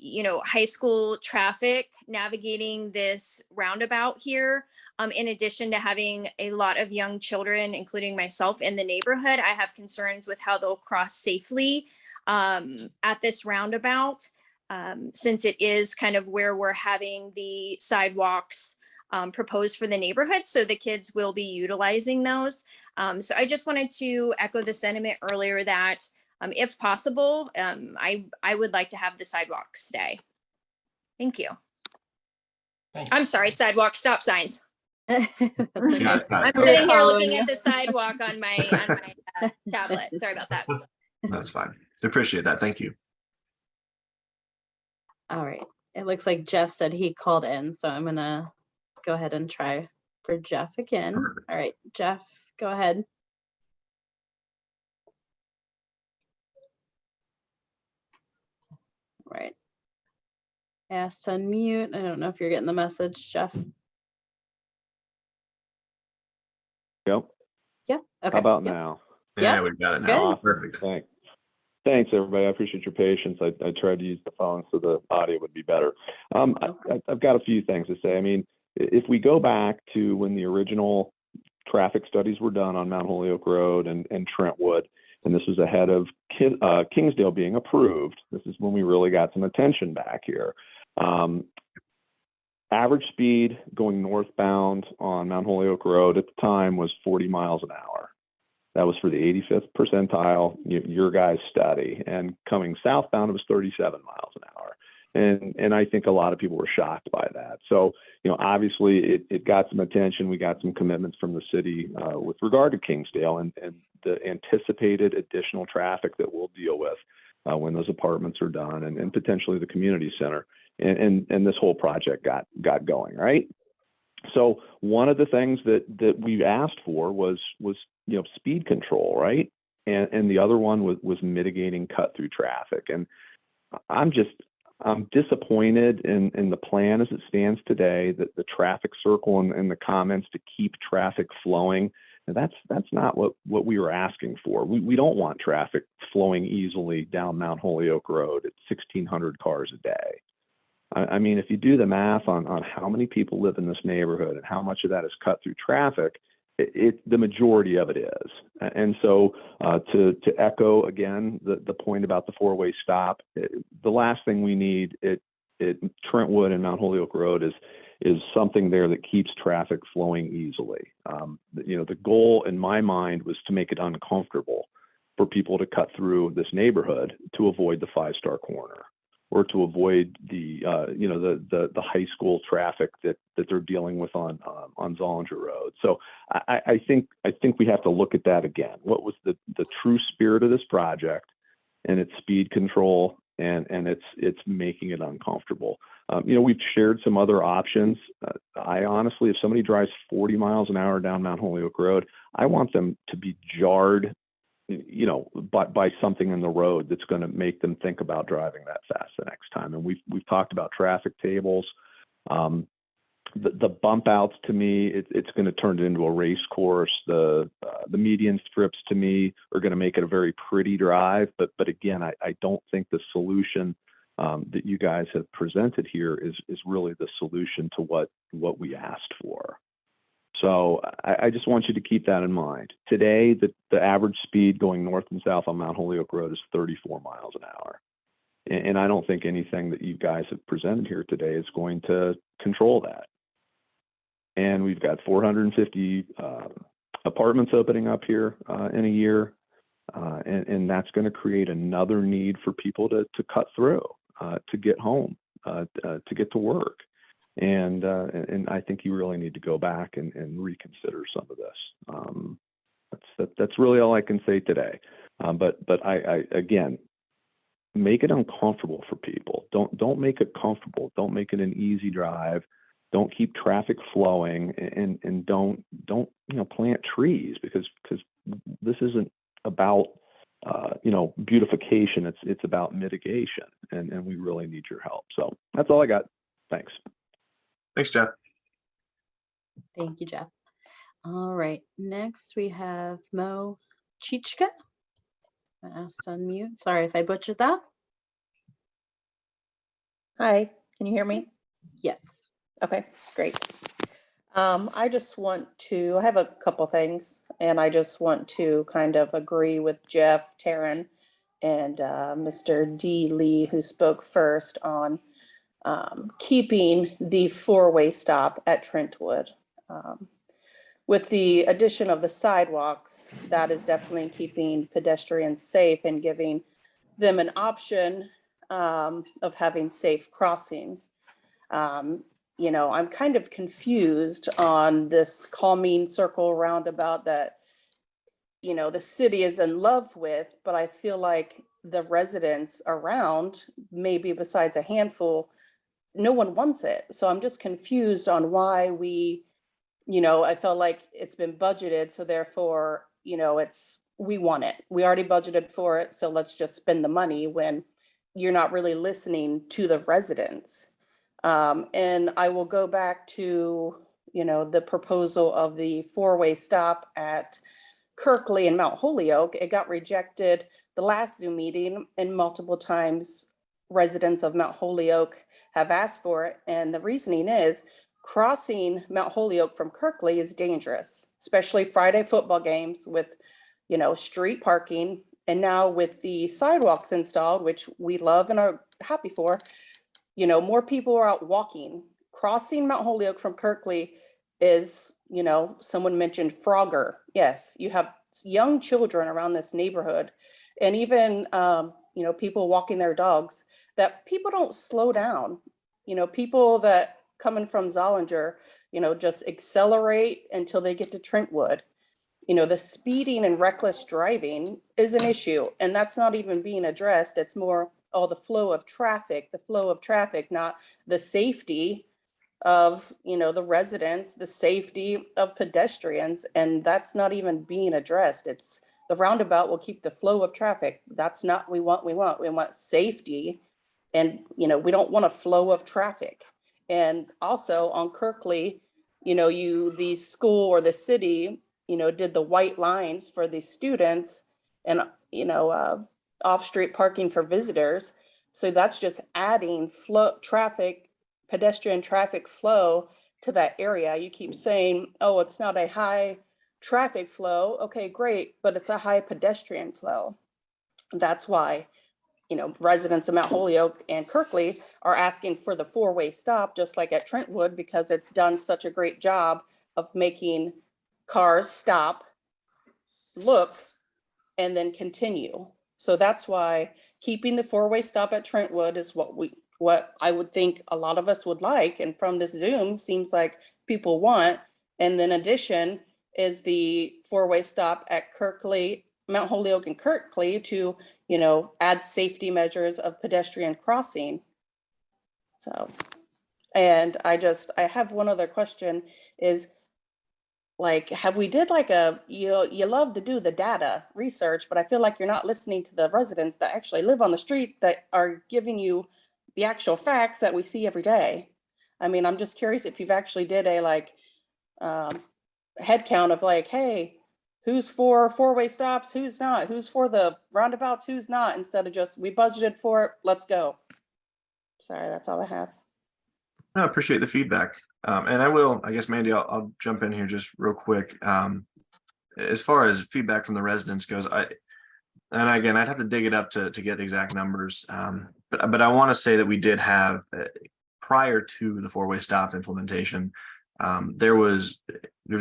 high school traffic navigating this roundabout here. In addition to having a lot of young children, including myself, in the neighborhood, I have concerns with how they'll cross safely at this roundabout, since it is kind of where we're having the sidewalks proposed for the neighborhood. So the kids will be utilizing those. So I just wanted to echo the sentiment earlier that if possible, I would like to have the sidewalks stay. Thank you. Thanks. I'm sorry, sidewalk stop signs. Got it. I'm We're sitting here following looking you. at the sidewalk on my tablet. Sorry about that. That's fine. I appreciate that. Thank you. All right. It looks like Jeff said he called in, so I'm gonna go ahead and try for Jeff again. Perfect. All right, Jeff, go ahead. All right. Asked to unmute. I don't know if you're getting the message, Jeff. Yep. Yeah. Okay. How about Yep. now? Yeah, Yep. we've got it now. Good. Perfect. Thanks, everybody. I appreciate your patience. I tried to use the phone so the audio would be better. I've got a few things to say. I mean, if we go back to when the original traffic studies were done on Mount Holyoke Road and Trentwood, and this was ahead of Kingsdale being approved, this is when we really got some attention back here. Average speed going northbound on Mount Holyoke Road at the time was 40 miles an hour. That was for the 85th percentile, your guys' study. And coming southbound, it was 37 miles an hour. And I think a lot of people were shocked by that. So, obviously it got some attention. We got some commitments from the city with regard to Kingsdale and the anticipated additional traffic that we'll deal with when those apartments are done and potentially the community center. And this whole project got going, right? So one of the things that we asked for was speed control, right? And the other one was mitigating cut through traffic. And I'm disappointed in the plan as it stands today, that the traffic circle and the comments to keep traffic flowing. And that's not what we were asking for. We don't want traffic flowing easily down Mount Holyoke Road at 1,600 cars a day. I mean, if you do the math on how many people live in this neighborhood and how much of that is cut through traffic, the majority of it is. And so to echo again the point about the four-way stop, the last thing we need at Trentwood and Mount Holyoke Road is something there that keeps traffic flowing easily. The goal in my mind was to make it uncomfortable for people to cut through this neighborhood to avoid the five-star corner, or to avoid the high school traffic that they're dealing with on Zollinger Road. So I think we have to look at that again. What was the true spirit of this project, and its speed control, and it's making it uncomfortable. We've shared some other options. I honestly, if somebody drives 40 miles an hour down Mount Holyoke Road, I want them to be jarred by something in the road that's going to make them think about driving that fast the next time. And we've talked about traffic tables. The bump outs, to me, it's going to turn it into a race course. The median strips, to me, are going to make it a very pretty drive. But again, I don't think the solution that you guys have presented here is really the solution to what we asked for. So I just want you to keep that in mind. Today, the average speed going north and south on Mount Holyoke Road is 34 miles an hour. And I don't think anything that you guys have presented here today is going to control that. and we've got 450 apartments opening up here in a year. And that's going to create another need for people to cut through, to get home, to get to work. And I think you really need to go back and reconsider some of this. That's really all I can say today. But I again, make it uncomfortable for people. Don't make it comfortable. Don't make it an easy drive. Don't keep traffic flowing, and don't plant trees, because this isn't about beautification. It's about mitigation, and we really need your help. So that's all I got. Thanks. Thanks, Jeff. Thank you, Jeff. All right, next we have Mo Chichka. I asked to unmute. Sorry if I butchered that. Hi, can you hear me? Yes. Okay, great. I have a couple things, and I just want to kind of agree with Jeff, Taryn, and Mr. D. Lee, who spoke first on keeping the four-way stop at Trentwood. With the addition of the sidewalks, that is definitely keeping pedestrians safe and giving them an option of having safe crossing. I'm kind of confused on this calming circle roundabout that, the city is in love with, but I feel like the residents around, maybe besides a handful, no one wants it. So I'm just confused on why I felt like it's been budgeted. So therefore, we want it. We already budgeted for it. So let's just spend the money, when you're not really listening to the residents. And I will go back to, the proposal of the four-way stop at Kirkley and Mount Holyoke. It got rejected the last Zoom meeting, and multiple times residents of Mount Holyoke have asked for it. And the reasoning is crossing Mount Holyoke from Kirkley is dangerous, especially Friday football games with, street parking. And now with the sidewalks installed, which we love and are happy for, more people are out walking. Crossing Mount Holyoke from Kirkley is, someone mentioned Frogger. Yes, you have young children around this neighborhood, and even, people walking their dogs, that people don't slow down. People that coming from Zollinger, just accelerate until they get to Trentwood. The speeding and reckless driving is an issue, and that's not even being addressed. It's more, the flow of traffic, not the safety of, the residents, the safety of pedestrians. And that's not even being addressed. It's the roundabout will keep the flow of traffic. That's not what we want. We want safety. And, we don't want a flow of traffic. And also on Kirkley, the school or the city, did the white lines for the students, and, off-street parking for visitors. So that's just adding pedestrian traffic flow to that area. You keep saying, oh, it's not a high traffic flow. Okay, great, but it's a high pedestrian flow. That's why, residents of Mount Holyoke and Kirkley are asking for the four-way stop, just like at Trentwood, because it's done such a great job of making cars stop, look, and then continue. So that's why keeping the four-way stop at Trentwood is what I would think a lot of us would like. And from this Zoom, seems like people want. And then addition is the four-way stop at Kirkley, Mount Holyoke and Kirkley to, add safety measures of pedestrian crossing. So, and I have one other question is, have we did you love to do the data research, but I feel like you're not listening to the residents that actually live on the street that are giving you the actual facts that we see every day. I mean, I'm just curious if you've actually did a head count of hey, who's for four-way stops, who's not, who's for the roundabouts, who's not, instead of just, we budgeted for it, let's go. Sorry, that's all I have. I appreciate the feedback. And I guess, Mandy, I'll jump in here just real quick. As far as feedback from the residents goes, I'd have to dig it up to get exact numbers. But I want to say that we did have, prior to the four-way stop implementation, There was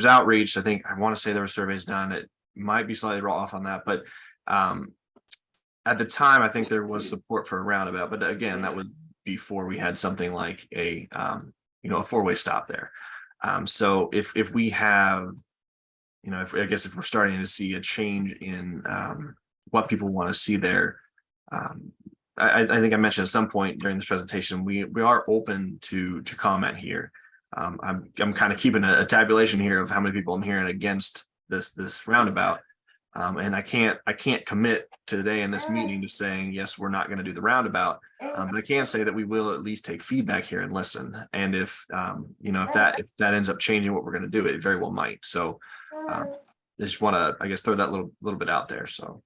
outreach. I think I want to say there were surveys done. It might be slightly off on that, but at the time, I think there was support for a roundabout. But again, that was before we had something like a a four-way stop there. So if we have, I guess if we're starting to see a change in what people want to see there, I think I mentioned at some point during this presentation, we are open to comment here. I'm kind of keeping a tabulation here of how many people I'm hearing against this roundabout. And I can't commit today in this meeting to saying, yes, we're not going to do the roundabout. But I can say that we will at least take feedback here and listen. And if that ends up changing what we're going to do, it very well might. So I just want to, I guess, throw that little bit out there. So.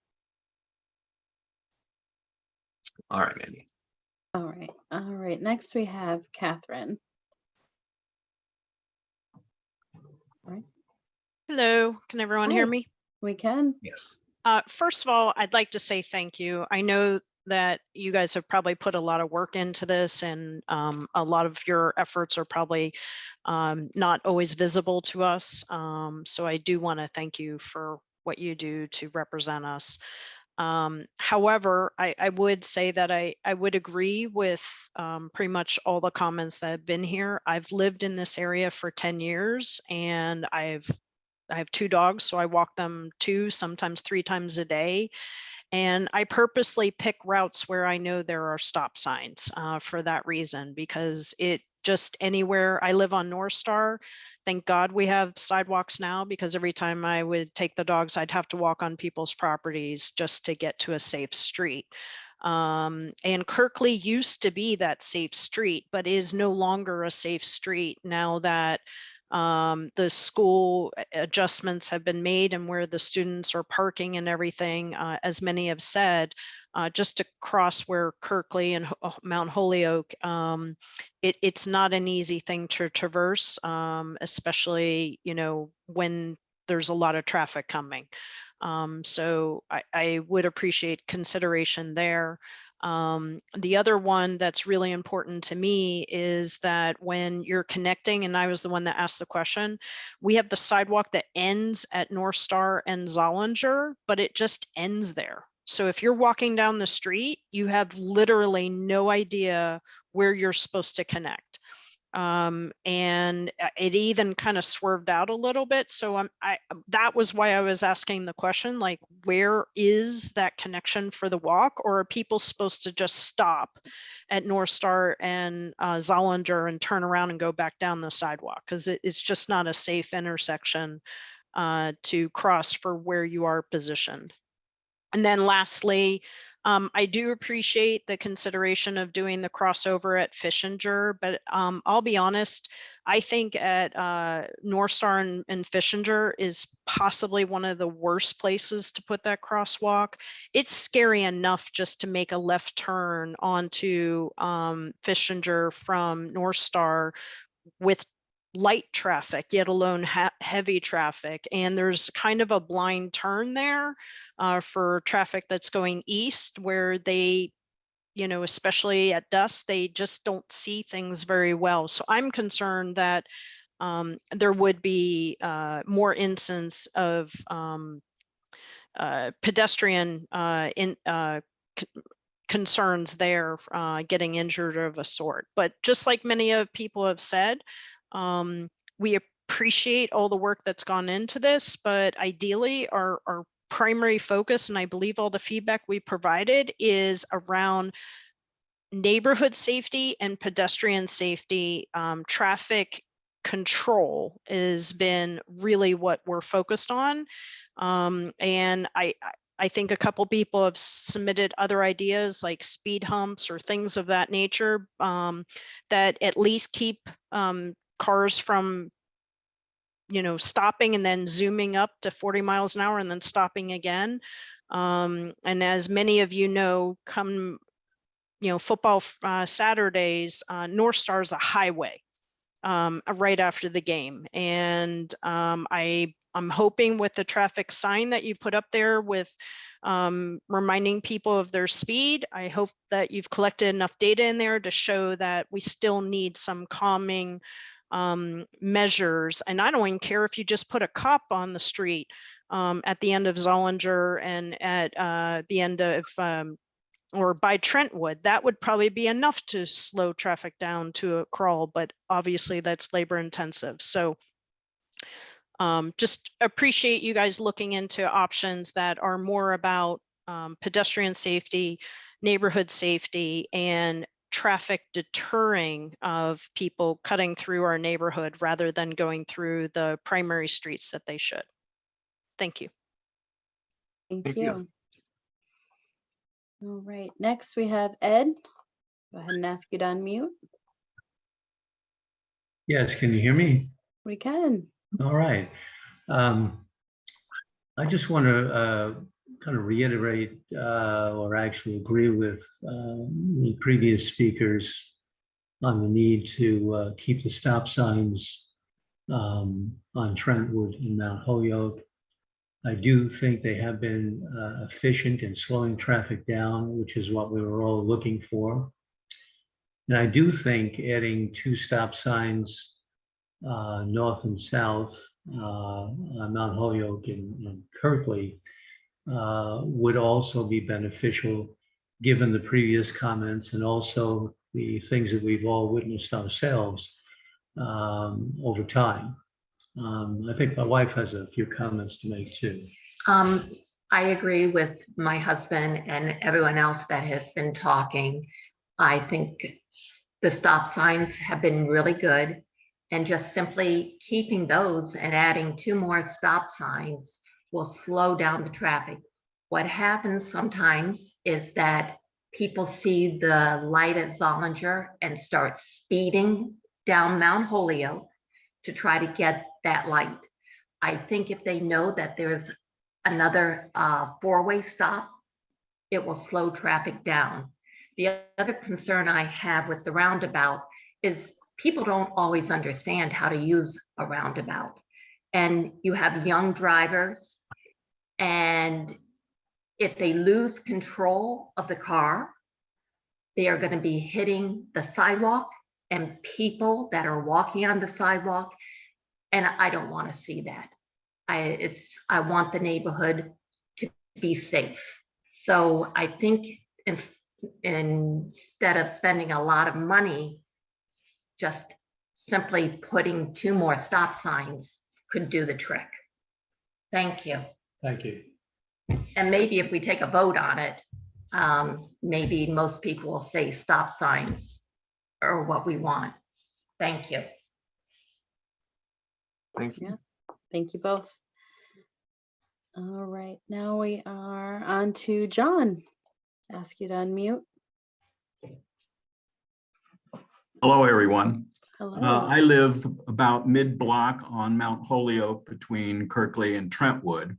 All right, Mandy. All right. Next we have Catherine. All right. Hello, can everyone hear Hi. me? We can. Yes. First of all, I'd like to say thank you. I know that you guys have probably put a lot of work into this, and a lot of your efforts are probably not always visible to us. So I do want to thank you for what you do to represent us. However, I would say that I would agree with pretty much all the comments that have been here. I've lived in this area for 10 years, and I have 2 dogs, so I walk them 2, sometimes 3 times a day. And I purposely pick routes where I know there are stop signs for that reason, because it just anywhere I live on North Star. Thank God we have sidewalks now, because every time I would take the dogs, I'd have to walk on people's properties just to get to a safe street. And Kirkley used to be that safe street, but is no longer a safe street now that the school adjustments have been made, and where the students are parking and everything, as many have said, just to cross where Kirkley and Mount Holyoke, it's not an easy thing to traverse, especially, when there's a lot of traffic coming. So I would appreciate consideration there. The other one that's really important to me is that when you're connecting, and I was the one that asked the question, we have the sidewalk that ends at North Star and Zollinger, but it just ends there. So if you're walking down the street, you have literally no idea where you're supposed to connect. And it even kind of swerved out a little bit. So that was why I was asking the question, like, where is that connection for the walk? Or are people supposed to just stop at North Star and Zollinger and turn around and go back down the sidewalk? Because it's just not a safe intersection to cross for where you are positioned. And then lastly, I do appreciate the consideration of doing the crossover at Fishinger, but I'll be honest, I think at North Star and Fishinger is possibly one of the worst places to put that crosswalk. It's scary enough just to make a left turn onto Fishinger from North Star with light traffic, yet alone heavy traffic. And there's kind of a blind turn there for traffic that's going east, where they, especially at dusk, they just don't see things very well. So I'm concerned that there would be more instances of pedestrian concerns there, getting injured of a sort. But just like many of people have said, we appreciate all the work that's gone into this, but ideally our primary focus, and I believe all the feedback we provided, is around neighborhood safety and pedestrian safety. Traffic control has been really what we're focused on. And I think a couple people have submitted other ideas like speed humps or things of that nature, that at least keep cars from stopping and then zooming up to 40 miles an hour and then stopping again. And as many of you know, come football Saturdays, North Star is a highway right after the game. And I'm hoping with the traffic sign that you put up there with reminding people of their speed, I hope that you've collected enough data in there to show that we still need some calming measures. And I don't even care if you just put a cop on the street at the end of Zollinger and at the end of or by Trentwood. That would probably be enough to slow traffic down to a crawl, but obviously that's labor intensive. So just appreciate you guys looking into options that are more about pedestrian safety, neighborhood safety, and traffic deterring of people cutting through our neighborhood rather than going through the primary streets that they should. Thank you. Thank you. All right, next we have Ed. Go ahead and ask you to unmute. Yes, can you hear me? We can. All right. I just want to kind of reiterate or actually agree with the previous speakers on the need to keep the stop signs on Trentwood and Mount Holyoke. I do think they have been efficient in slowing traffic down, which is what we were all looking for. And I do think adding 2 stop signs north and south on Mount Holyoke and Kirkley would also be beneficial given the previous comments and also the things that we've all witnessed ourselves over time. I think my wife has a few comments to make too. I agree with my husband and everyone else that has been talking. I think the stop signs have been really good, and just simply keeping those and adding 2 more stop signs will slow down the traffic. What happens sometimes is that people see the light at Zollinger and start speeding down Mount Holyoke to try to get that light. I think if they know that there's another 4-way stop, it will slow traffic down. The other concern I have with the roundabout is people don't always understand how to use a roundabout. And you have young drivers, and if they lose control of the car, they are going to be hitting the sidewalk and people that are walking on the sidewalk. And I don't want to see that. I want the neighborhood to be safe. So I think instead of spending a lot of money, just simply putting 2 more stop signs could do the trick. Thank you. Thank you. And maybe if we take a vote on it, maybe most people will say stop signs are what we want. Thank you. Thank you. Yeah. Thank you both. All right, now we are on to John. Ask you to unmute. Hello, everyone. Hello. I live about mid-block on Mount Holyoke between Kirkley and Trentwood.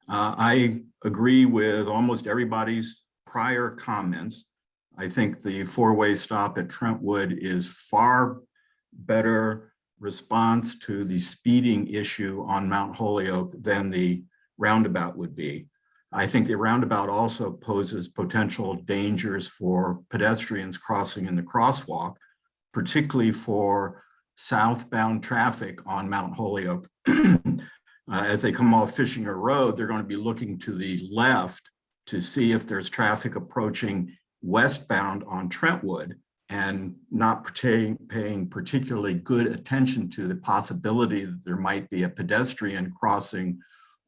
I agree with almost everybody's prior comments. I think the 4-way stop at Trentwood is far better response to the speeding issue on Mount Holyoke than the roundabout would be. I think the roundabout also poses potential dangers for pedestrians crossing in the crosswalk, particularly for southbound traffic on Mount Holyoke. As they come off Fishinger Road, they're going to be looking to the left to see if there's traffic approaching westbound on Trentwood and not paying particularly good attention to the possibility that there might be a pedestrian crossing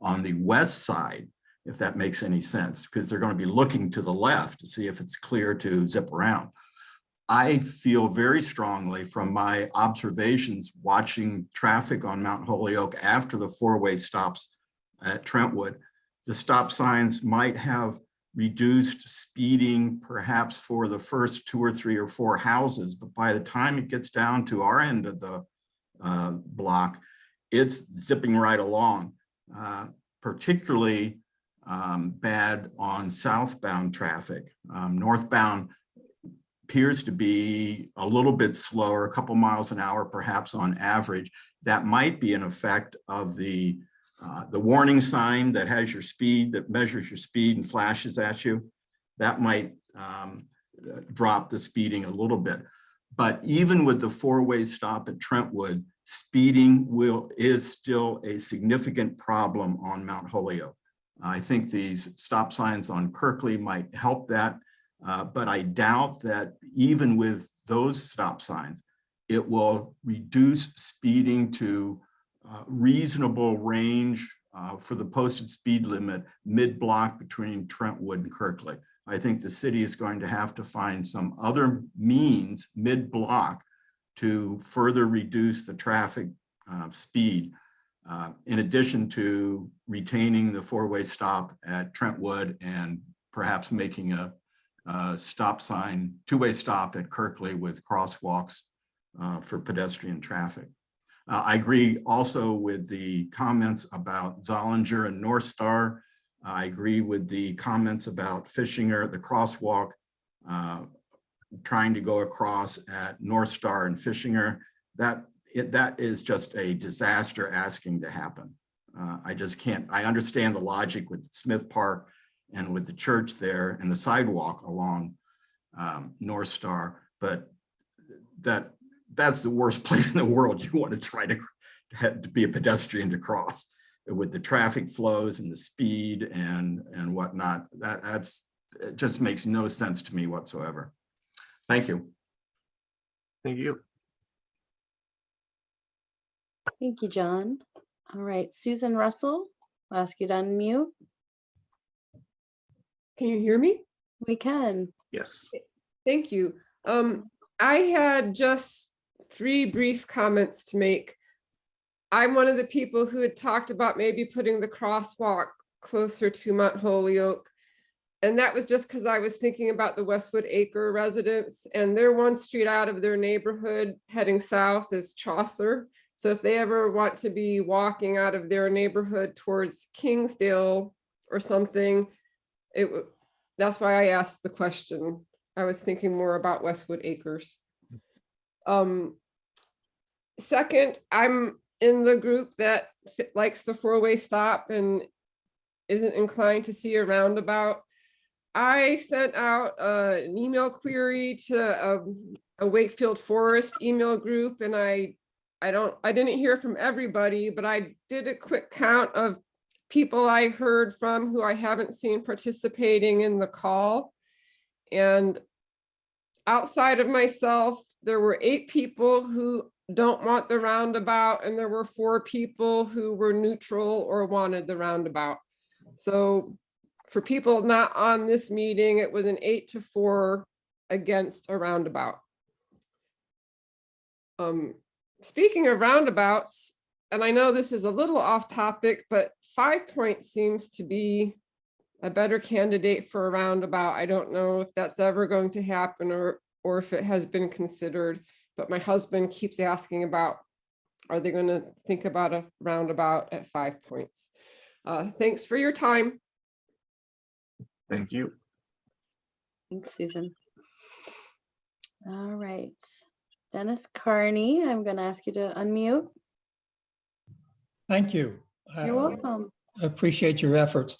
on the west side, if that makes any sense, because they're going to be looking to the left to see if it's clear to zip around. I feel very strongly from my observations watching traffic on Mount Holyoke after the 4-way stops at Trentwood, the stop signs might have reduced speeding perhaps for the first 2 or 3 or 4 houses, but by the time it gets down to our end of the block, it's zipping right along, particularly bad on southbound traffic. Northbound appears to be a little bit slower, a couple miles an hour, perhaps on average. That might be an effect of the warning sign that has your speed, that measures your speed and flashes at you. That might drop the speeding a little bit. But even with the four-way stop at Trentwood, speeding is still a significant problem on Mount Holyoke. I think these stop signs on Kirkley might help that, but I doubt that even with those stop signs, it will reduce speeding to reasonable range for the posted speed limit mid-block between Trentwood and Kirkley. I think the city is going to have to find some other means mid-block to further reduce the traffic speed, in addition to retaining the four-way stop at Trentwood and perhaps making a stop sign, two-way stop at Kirkley with crosswalks for pedestrian traffic. I agree also with the comments about Zollinger and North Star. I agree with the comments about Fishinger, the crosswalk, trying to go across at North Star and Fishinger. That is just a disaster asking to happen. I just can't, I understand the logic with Smith Park and with the church there and the sidewalk along North Star, but that's the worst place in the world you want to try to be a pedestrian to cross, with the traffic flows and the speed and whatnot. It just makes no sense to me whatsoever. Thank you. Thank you. Thank you, John. All right, Susan Russell, I'll ask you to unmute. Can you hear me? We can. Yes. Thank you. I had just 3 brief comments to make. I'm one of the people who had talked about maybe putting the crosswalk closer to Mount Holyoke. And that was just because I was thinking about the Westwood Acre residents, and they're one street out of their neighborhood heading south is Chaucer. So if they ever want to be walking out of their neighborhood towards Kingsdale or something, that's why I asked the question. I was thinking more about Westwood Acres. Second, I'm in the group that likes the four-way stop and isn't inclined to see a roundabout. I sent out an email query to a Wakefield Forest email group, and I didn't hear from everybody, but I did a quick count of people I heard from who I haven't seen participating in the call. And outside of myself, there were 8 people who don't want the roundabout, and there were 4 people who were neutral or wanted the roundabout. So for people not on this meeting, it was an 8-4 against a roundabout. Speaking of roundabouts, and I know this is a little off topic, but 5 Points seems to be a better candidate for a roundabout. I don't know if that's ever going to happen or if it has been considered, but my husband keeps asking about, are they going to think about a roundabout at 5 Points? Thanks for your time. Thank you. Thanks, Susan. All right, Dennis Carney, I'm going to ask you to unmute. Thank you. You're welcome. I appreciate your efforts.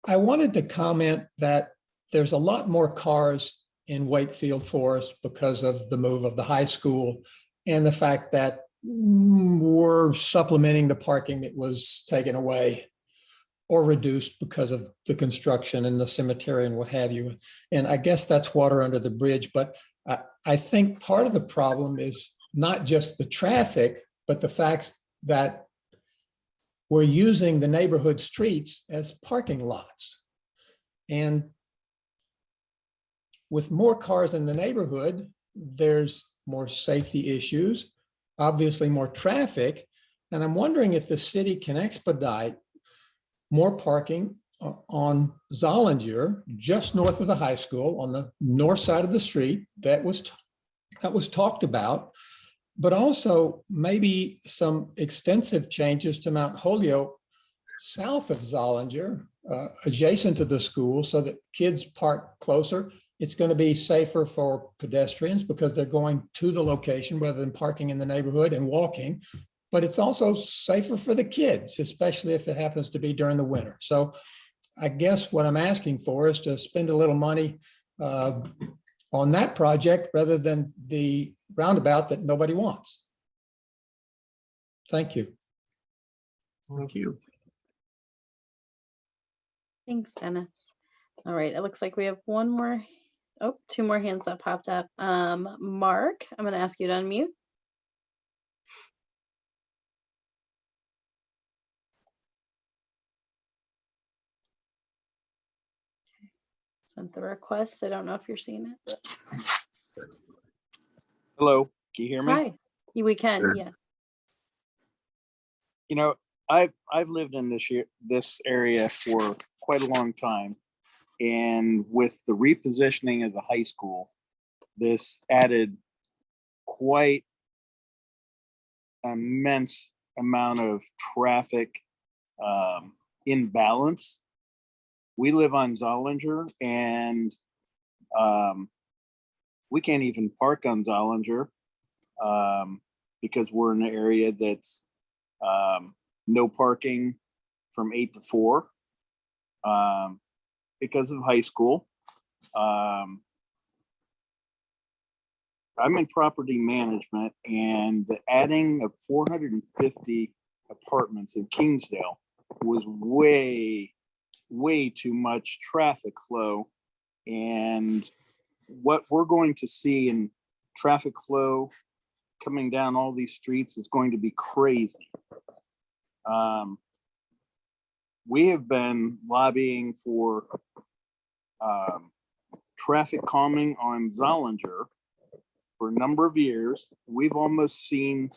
I wanted to comment that there's a lot more cars in Wakefield Forest because of the move of the high school and the fact that we're supplementing the parking that was taken away or reduced because of the construction and the cemetery and what have you. And I guess that's water under the bridge, but I think part of the problem is not just the traffic, but the fact that we're using the neighborhood streets as parking lots. And with more cars in the neighborhood, there's more safety issues, obviously more traffic. And I'm wondering if the city can expedite more parking on Zollinger, just north of the high school on the north side of the street that was talked about, but also maybe some extensive changes to Mount Holyoke south of Zollinger, adjacent to the school, so that kids park closer. It's going to be safer for pedestrians because they're going to the location rather than parking in the neighborhood and walking. But it's also safer for the kids, especially if it happens to be during the winter. So I guess what I'm asking for is to spend a little money on that project rather than the roundabout that nobody wants. Thank you. Thank you. Thanks, Dennis. All right, it looks like we have two more hands that popped up. Mark, I'm going to ask you to unmute. Sent the request. I don't know if you're seeing it. Hello, can you hear me? Hi, we can, Sure. yes. You know, I've lived in this area for quite a long time. And with the repositioning of the high school, this added quite immense amount of traffic imbalance. We live on Zollinger, and we can't even park on Zollinger because we're in an area that's no parking from 8 to 4 because of high school. I'm in property management, and the adding of 450 apartments in Kingsdale was way too much traffic flow. And what we're going to see in traffic flow coming down all these streets is going to be crazy. We have been lobbying for traffic calming on Zollinger for a number of years. We've almost seen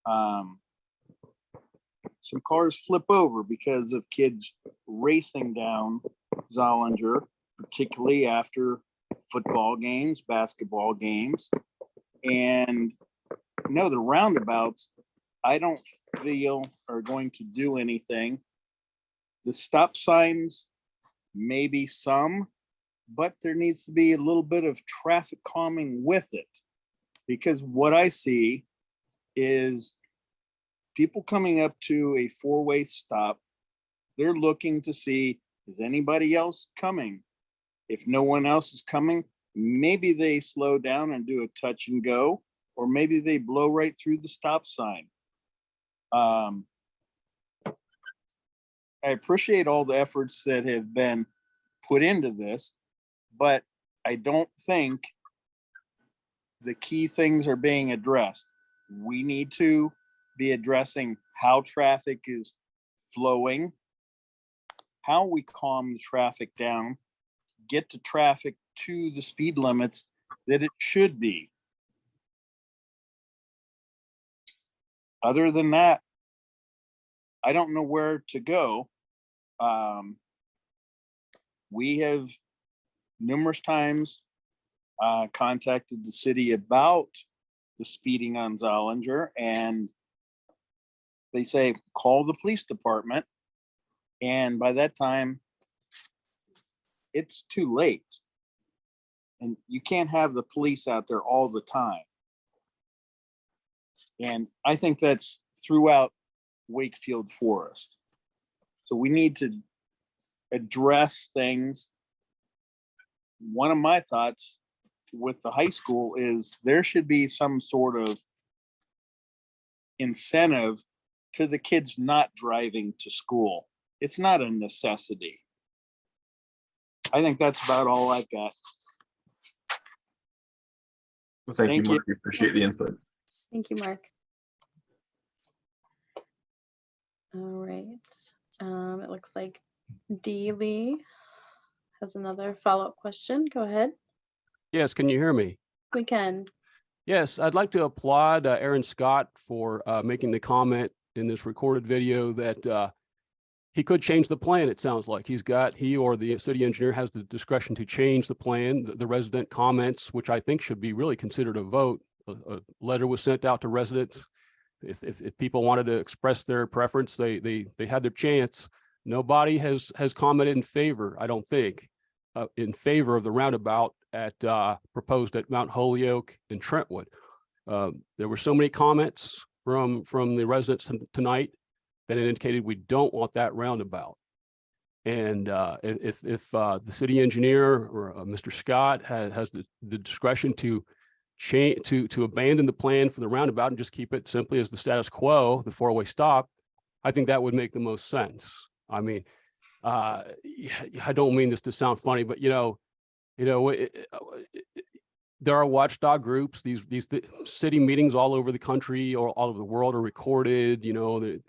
some cars flip over because of kids racing down Zollinger, particularly after football games, basketball games. And no, the roundabouts, I don't feel are going to do anything. The stop signs, maybe some, but there needs to be a little bit of traffic calming with it. Because what I see is people coming up to a four-way stop. They're looking to see, is anybody else coming? If no one else is coming, maybe they slow down and do a touch and go, or maybe they blow right through the stop sign. I appreciate all the efforts that have been put into this, but I don't think the key things are being addressed. We need to be addressing how traffic is flowing, how we calm the traffic down, get the traffic to the speed limits that it should be. Other than that, I don't know where to go. We have numerous times contacted the city about the speeding on Zollinger, and they say, call the police department. And by that time, it's too late. And you can't have the police out there all the time. And I think that's throughout Wakefield Forest. So we need to address things. One of my thoughts with the high school is there should be some sort of incentive to the kids not driving to school. It's not a necessity. I think that's about all I've got. Well, thank you, Thank you. Mark. We appreciate the input. Thank you, Mark. All right. It looks like Dee Lee has another follow-up question. Go ahead. Yes, can you hear me? We can. Yes, I'd like to applaud Aaron Scott for making the comment in this recorded video that he could change the plan. It sounds like he or the city engineer has the discretion to change the plan. The resident comments, which I think should be really considered a vote. A letter was sent out to residents. If people wanted to express their preference, they had their chance. Nobody has commented in favor, I don't think, in favor of the roundabout proposed at Mount Holyoke and Trentwood. There were so many comments from the residents tonight that it indicated we don't want that roundabout. And if the city engineer or Mr. Scott has the discretion to change to abandon the plan for the roundabout and just keep it simply as the status quo, the four-way stop, I think that would make the most sense. I mean, I don't mean this to sound funny, but there are watchdog groups. These city meetings all over the country or all over the world are recorded. The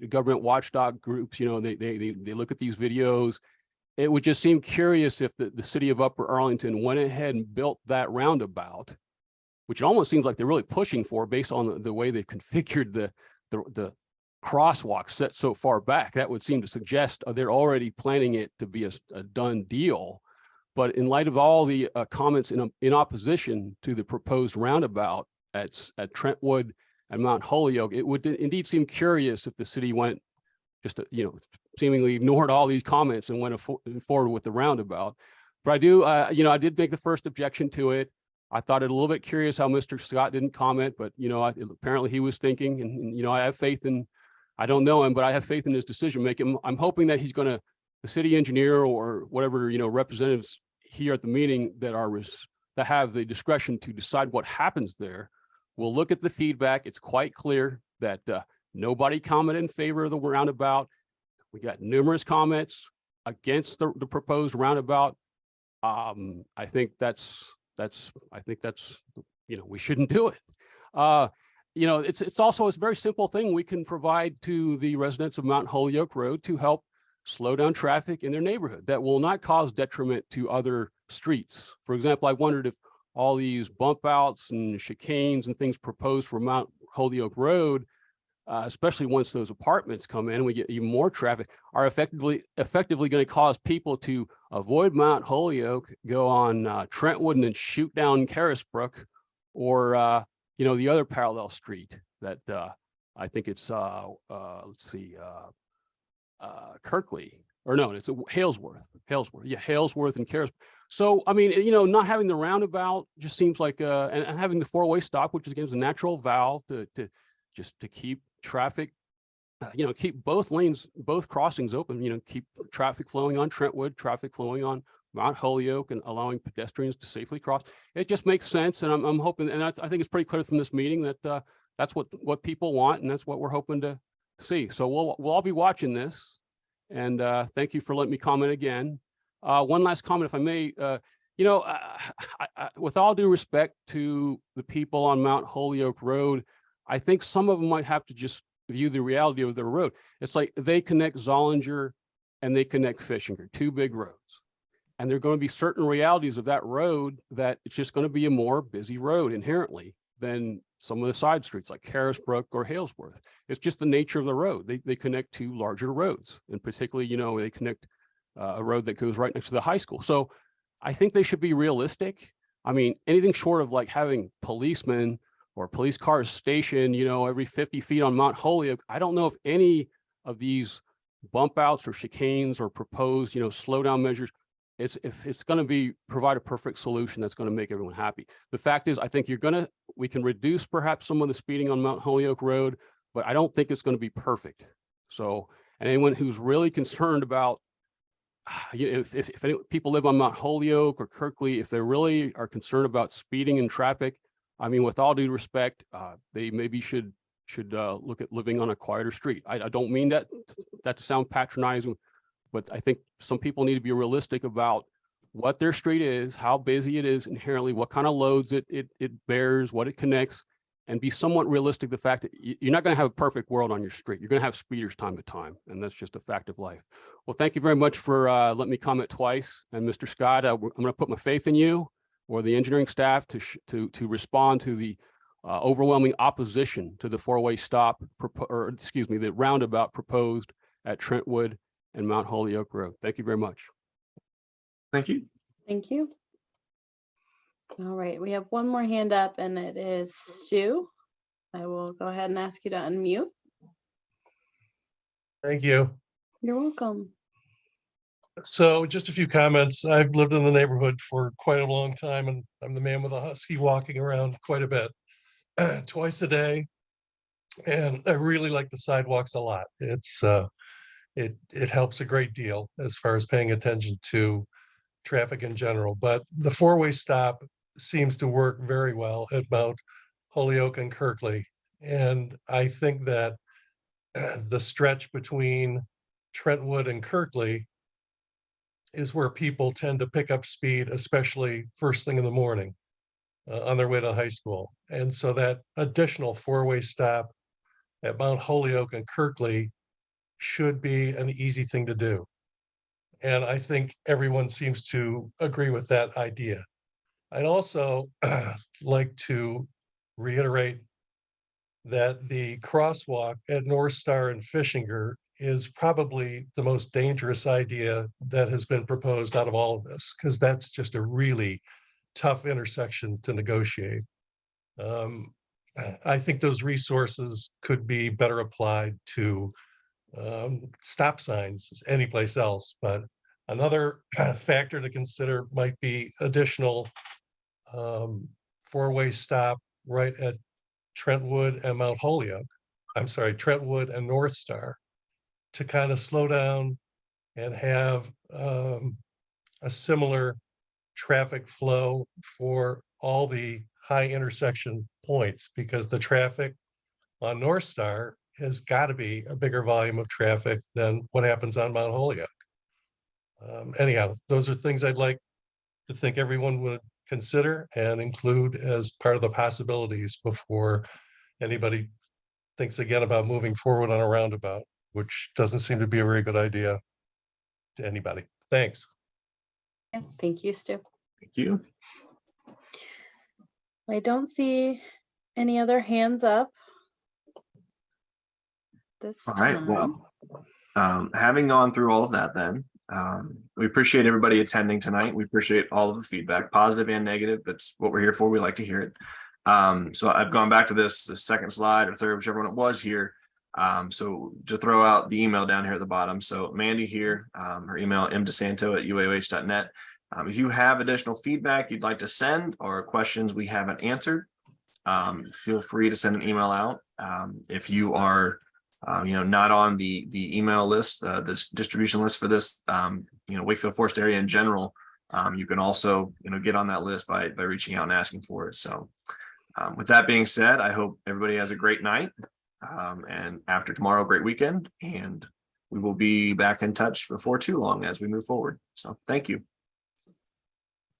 government watchdog groups. They look at these videos. It would just seem curious if the city of Upper Arlington went ahead and built that roundabout, which it almost seems like they're really pushing for based on the way they configured the crosswalk set so far back. That would seem to suggest they're already planning it to be a done deal. But in light of all the comments in opposition to the proposed roundabout at Trentwood and Mount Holyoke, it would indeed seem curious if the city went just, seemingly ignored all these comments and went forward with the roundabout. But I did make the first objection to it. I thought it a little bit curious how Mr. Scott didn't comment, but, apparently he was thinking, and I have faith in, I don't know him, but I have faith in his decision making. I'm hoping that he's the city engineer or whatever, representatives here at the meeting that have the discretion to decide what happens there. We'll look at the feedback. It's quite clear that nobody commented in favor of the roundabout. We got numerous comments against the proposed roundabout. I think that's we shouldn't do it. It's also a very simple thing we can provide to the residents of Mount Holyoke Road to help slow down traffic in their neighborhood that will not cause detriment to other streets. For example, I wondered if all these bump outs and chicanes and things proposed for Mount Holyoke Road, especially once those apartments come in and we get even more traffic, are effectively going to cause people to avoid Mount Holyoke, go on Trentwood and then shoot down Carisbrook, or the other parallel street that I think it's Kirkley, or no, it's Halesworth. Yeah, Halesworth and Carisbrook. So, I mean, not having the roundabout just seems like, and having the four-way stop, which is, again, is a natural valve to keep traffic, keep both lanes, both crossings open, keep traffic flowing on Trentwood, traffic flowing on Mount Holyoke, and allowing pedestrians to safely cross. It just makes sense. And I'm hoping, and I think it's pretty clear from this meeting that that's what people want, and that's what we're hoping to see. So we'll all be watching this. And thank you for letting me comment again. One last comment, if I may. With all due respect to the people on Mount Holyoke Road, I think some of them might have to just view the reality of their road. It's like they connect Zollinger and they connect Fishinger, two big roads. And there are going to be certain realities of that road that it's just going to be a more busy road inherently than some of the side streets like Carisbrook or Halesworth. It's just the nature of the road. They connect two larger roads, and particularly, they connect a road that goes right next to the high school. So I think they should be realistic. I mean, anything short of like having policemen or police cars stationed, every 50 feet on Mount Holyoke, I don't know if any of these bump outs or chicanes or proposed, slow down measures, if it's going to provide a perfect solution that's going to make everyone happy. The fact is, I think we can reduce perhaps some of the speeding on Mount Holyoke Road, but I don't think it's going to be perfect. So, and anyone who's really concerned about, if people live on Mount Holyoke or Kirkley, if they really are concerned about speeding and traffic, I mean, with all due respect, they maybe should look at living on a quieter street. I don't mean that to sound patronizing, but I think some people need to be realistic about what their street is, how busy it is inherently, what kind of loads it bears, what it connects, and be somewhat realistic. The fact that you're not going to have a perfect world on your street. You're going to have speeders time to time, and that's just a fact of life. Well, thank you very much for letting me comment twice. And Mr. Scott, I'm going to put my faith in you or the engineering staff to respond to the overwhelming opposition to the four-way stop, the roundabout proposed at Trentwood and Mount Holyoke Road. Thank you very much. Thank you. Thank you. All right, we have one more hand up, and it is Stu. I will go ahead and ask you to unmute. Thank you. You're welcome. So just a few comments. I've lived in the neighborhood for quite a long time, and I'm the man with a husky walking around quite a bit, twice a day. And I really like the sidewalks a lot. It's it helps a great deal as far as paying attention to traffic in general. But the four-way stop seems to work very well at Mount Holyoke and Kirkley. And I think that the stretch between Trentwood and Kirkley is where people tend to pick up speed, especially first thing in the morning on their way to high school. And so that additional four-way stop at Mount Holyoke and Kirkley should be an easy thing to do. And I think everyone seems to agree with that idea. I'd also like to reiterate that the crosswalk at North Star and Fishinger is probably the most dangerous idea that has been proposed out of all of this, because that's just a really tough intersection to negotiate. I think those resources could be better applied to stop signs anyplace else, but another factor to consider might be additional four-way stop right at Trentwood and Mount Holyoke. I'm sorry, Trentwood and North Star, to kind of slow down and have a similar traffic flow for all the high intersection points, because the traffic on North Star has got to be a bigger volume of traffic than what happens on Mount Holyoke. Anyhow, those are things I'd like to think everyone would consider and include as part of the possibilities before anybody thinks again about moving forward on a roundabout, which doesn't seem to be a very good idea to anybody. Thanks. Yeah, thank you, Stu. Thank you. I don't see any other hands up this All right, time. well, having gone through all of that, then we appreciate everybody attending tonight. We appreciate all of the feedback, positive and negative. That's what we're here for. We like to hear it. So I've gone back to the second slide or third, whichever one it was here. So to throw out the email down here at the bottom. So Mandy here, her email mdesanto@uah.net. If you have additional feedback you'd like to send or questions we haven't answered, feel free to send an email out. If you are not on the email list, the distribution list for this, Wakefield Forest area in general, you can also, get on that list by reaching out and asking for it. So with that being said, I hope everybody has a great night. And after tomorrow, great weekend. And we will be back in touch before too long as we move forward. So thank you.